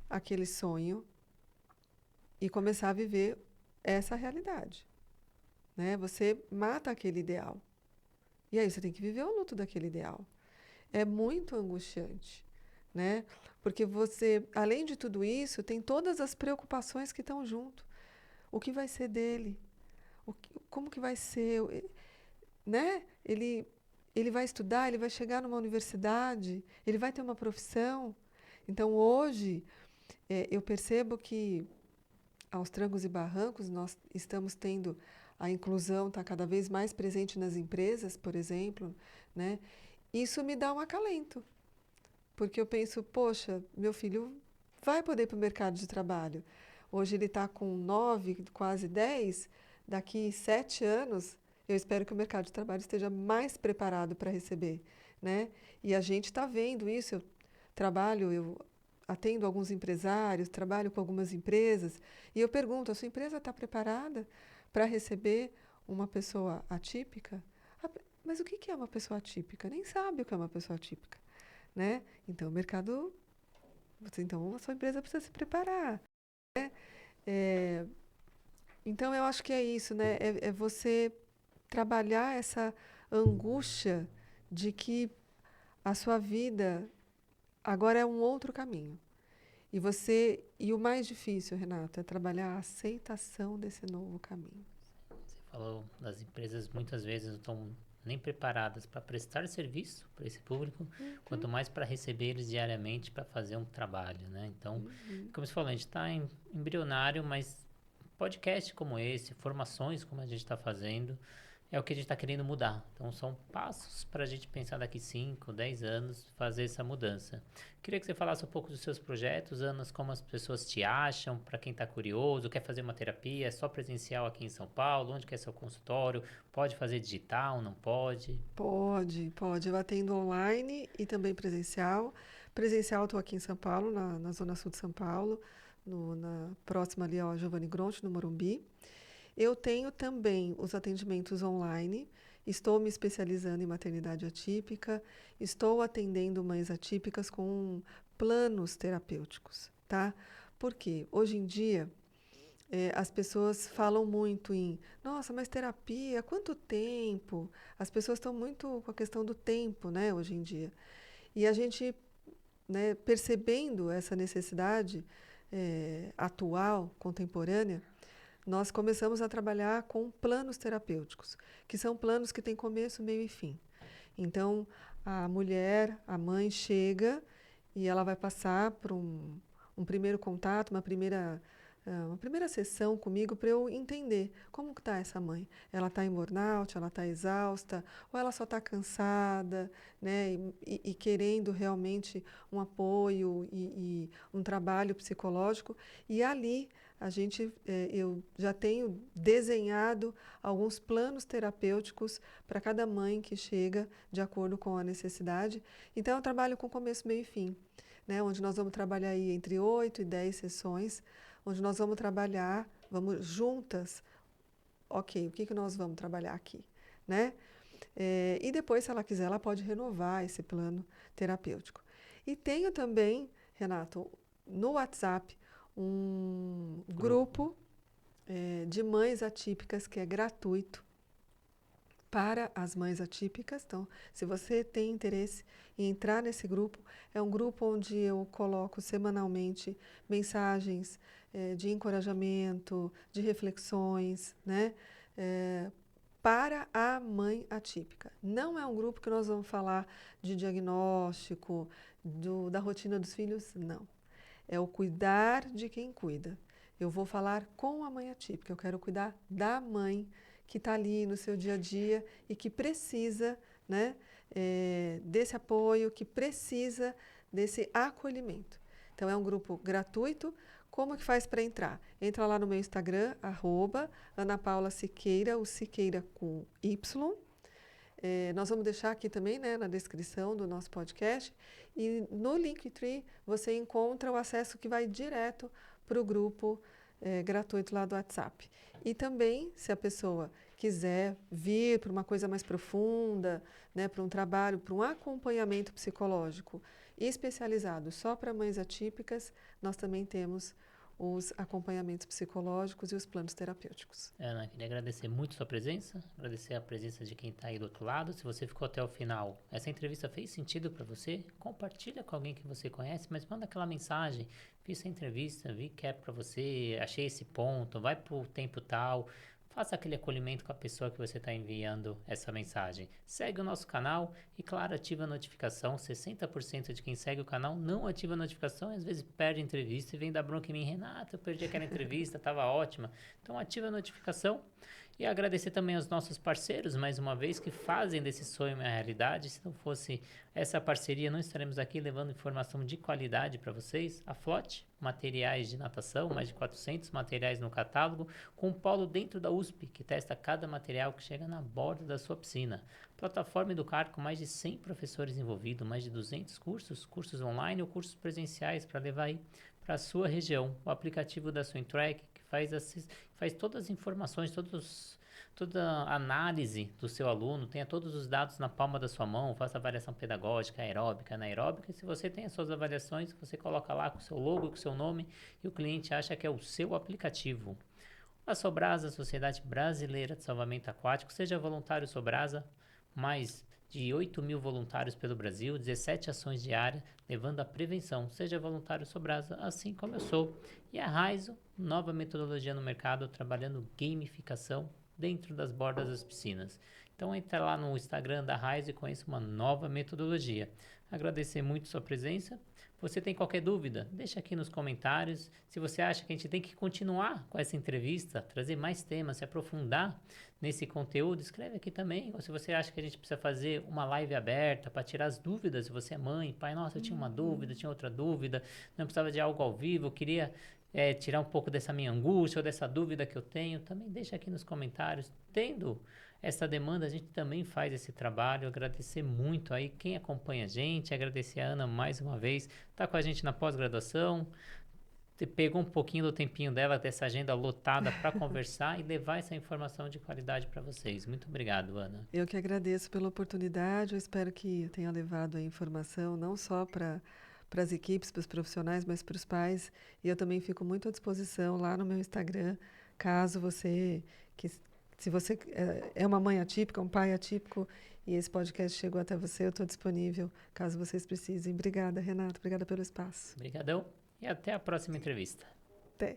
aquele sonho e começar a viver essa realidade, né? Você mata aquele ideal. E aí você tem que viver o luto daquele ideal. É muito angustiante, né? Porque você, além de tudo isso, tem todas as preocupações que estão junto. O que vai ser dele? Como que vai ser, né? Ele vai estudar, ele vai chegar numa universidade, ele vai ter uma profissão. Então, hoje, eu percebo que aos trancos e barrancos, nós estamos tendo a inclusão está cada vez mais presente nas empresas, por exemplo, né? Isso me dá um acalento, porque eu penso, poxa, meu filho vai poder ir para o mercado de trabalho. Hoje ele está com 9, quase 10, daqui 7 anos, eu espero que o mercado de trabalho esteja mais preparado para receber, né? E a gente está vendo isso, eu atendo alguns empresários, trabalho com algumas empresas, e eu pergunto: a sua empresa está preparada para receber uma pessoa atípica? Mas o que é uma pessoa atípica? Nem sabe o que é uma pessoa atípica, né? Então, o mercado, então a sua empresa precisa se preparar, né? É, então, eu acho que é isso, né? É você trabalhar essa angústia de que a sua vida agora é um outro caminho. E o mais difícil, Renato, é trabalhar a aceitação desse novo caminho. Você falou das empresas muitas vezes não estão nem preparadas para prestar serviço para esse público, quanto mais para receber eles diariamente para fazer um trabalho, né? Então, como você falou, a gente está embrionário, mas podcast como esse, formações como a gente está fazendo, é o que a gente está querendo mudar. Então, são passos para a gente pensar daqui 5, 10 anos, fazer essa mudança. Queria que você falasse um pouco dos seus projetos, Ana, como as pessoas te acham, para quem está curioso, quer fazer uma terapia, é só presencial aqui em São Paulo, onde que é seu consultório, pode fazer digital, não pode? Pode, pode. Eu atendo online e também presencial. Presencial, estou aqui em São Paulo, na Zona Sul de São Paulo, próxima ali ao Giovanni Gronchi, no Morumbi. Eu tenho também os atendimentos online. Estou me especializando em maternidade atípica. Estou atendendo mães atípicas com planos terapêuticos, tá? Porque hoje em dia as pessoas falam muito em, nossa, mas terapia, quanto tempo? As pessoas estão muito com a questão do tempo, né, hoje em dia. E a gente, né, percebendo essa necessidade atual, contemporânea, nós começamos a trabalhar com planos terapêuticos, que são planos que têm começo, meio e fim. Então, a mulher, a mãe chega e ela vai passar por um primeiro contato, uma primeira sessão comigo para eu entender como está essa mãe. Ela está em burnout, ela está exausta, ou ela só está cansada, né, e querendo realmente um apoio e um trabalho psicológico. E ali eu já tenho desenhado alguns planos terapêuticos para cada mãe que chega de acordo com a necessidade. Então, eu trabalho com começo, meio e fim, né, onde nós vamos trabalhar aí entre 8 e 10 sessões, onde nós vamos trabalhar, vamos juntas, ok, o que nós vamos trabalhar aqui, né? E depois, se ela quiser, ela pode renovar esse plano terapêutico. E tenho também, Renato, no WhatsApp, um grupo de mães atípicas que é gratuito para as mães atípicas. Então, se você tem interesse em entrar nesse grupo, é um grupo onde eu coloco semanalmente mensagens de encorajamento, de reflexões, né? Para a mãe atípica. Não é um grupo que nós vamos falar de diagnóstico, da rotina dos filhos, não. é o cuidar de quem cuida. Eu vou falar com a mãe atípica, eu quero cuidar da mãe que está ali no seu dia a dia e que precisa, né, desse apoio, que precisa desse acolhimento. Então, é um grupo gratuito. Como que faz para entrar? Entra lá no meu Instagram, @AnaPaulaSiqueira, o Siqueira com Y. Nós vamos deixar aqui também, né, na descrição do nosso podcast. E no Linktree você encontra o acesso que vai direto para o grupo gratuito lá do WhatsApp. E também, se a pessoa quiser vir para uma coisa mais profunda, né, para um trabalho, para um acompanhamento psicológico especializado só para mães atípicas, nós também temos os acompanhamentos psicológicos e os planos terapêuticos. Ana, queria agradecer muito a sua presença, agradecer a presença de quem está aí do outro lado. Se você ficou até o final, essa entrevista fez sentido para você, compartilha com alguém que você conhece, mas manda aquela mensagem: fiz essa entrevista, vi que é para você, achei esse ponto, vai para o tempo tal. Faça aquele acolhimento com a pessoa que você está enviando essa mensagem. Segue o nosso canal e, claro, ativa a notificação. 60% de quem segue o canal não ativa a notificação e às vezes perde a entrevista e vem dar bronca em mim. Renato, eu perdi aquela entrevista, estava ótima. Então ativa a notificação. E agradecer também aos nossos parceiros, mais uma vez, que fazem desse sonho uma realidade. Se não fosse essa parceria, não estaremos aqui levando informação de qualidade para vocês. A Flote, materiais de natação, mais de 400 materiais no catálogo, com um polo dentro da USP, que testa cada material que chega na borda da sua piscina. Plataforma Educar, com mais de 100 professores envolvidos, mais de 200 cursos online ou cursos presenciais para levar aí para a sua região. O aplicativo da Swimtrack, que faz todas as informações, toda a análise do seu aluno, tenha todos os dados na palma da sua mão, faça avaliação pedagógica, aeróbica, anaeróbica, e se você tem as suas avaliações, você coloca lá com o seu logo, com o seu nome, e o cliente acha que é o seu aplicativo. A Sobrasa, Sociedade Brasileira de Salvamento Aquático, seja voluntário Sobrasa, mais de 8 mil voluntários pelo Brasil, 17 ações diárias, levando a prevenção. Seja voluntário Sobrasa, assim como eu sou. E a Raizo, nova metodologia no mercado, trabalhando gamificação dentro das bordas das piscinas. Então entra lá no Instagram da Raizo e conheça uma nova metodologia. Agradecer muito sua presença. Você tem qualquer dúvida? Deixa aqui nos comentários. Se você acha que a gente tem que continuar com essa entrevista, trazer mais temas, se aprofundar nesse conteúdo, escreve aqui também. Ou se você acha que a gente precisa fazer uma live aberta para tirar as dúvidas, se você é mãe, pai, nossa, eu tinha uma dúvida, tinha outra dúvida, não precisava de algo ao vivo, eu queria tirar um pouco dessa minha angústia ou dessa dúvida que eu tenho, também deixa aqui nos comentários. Tendo essa demanda, a gente também faz esse trabalho. Agradecer muito aí quem acompanha a gente, agradecer a Ana mais uma vez, tá com a gente na pós-graduação, pegou um pouquinho do tempinho dela, dessa agenda lotada para conversar e levar essa informação de qualidade para vocês. Muito obrigado, Ana. Eu que agradeço pela oportunidade, eu espero que tenha levado a informação não só para as equipes, para os profissionais, mas para os pais. E eu também fico muito à disposição lá no meu Instagram, caso você, se você é uma mãe atípica, um pai atípico, e esse podcast chegou até você, eu estou disponível, caso vocês precisem. Obrigada, Renato. Obrigada pelo espaço. Obrigadão e até a próxima entrevista. Até.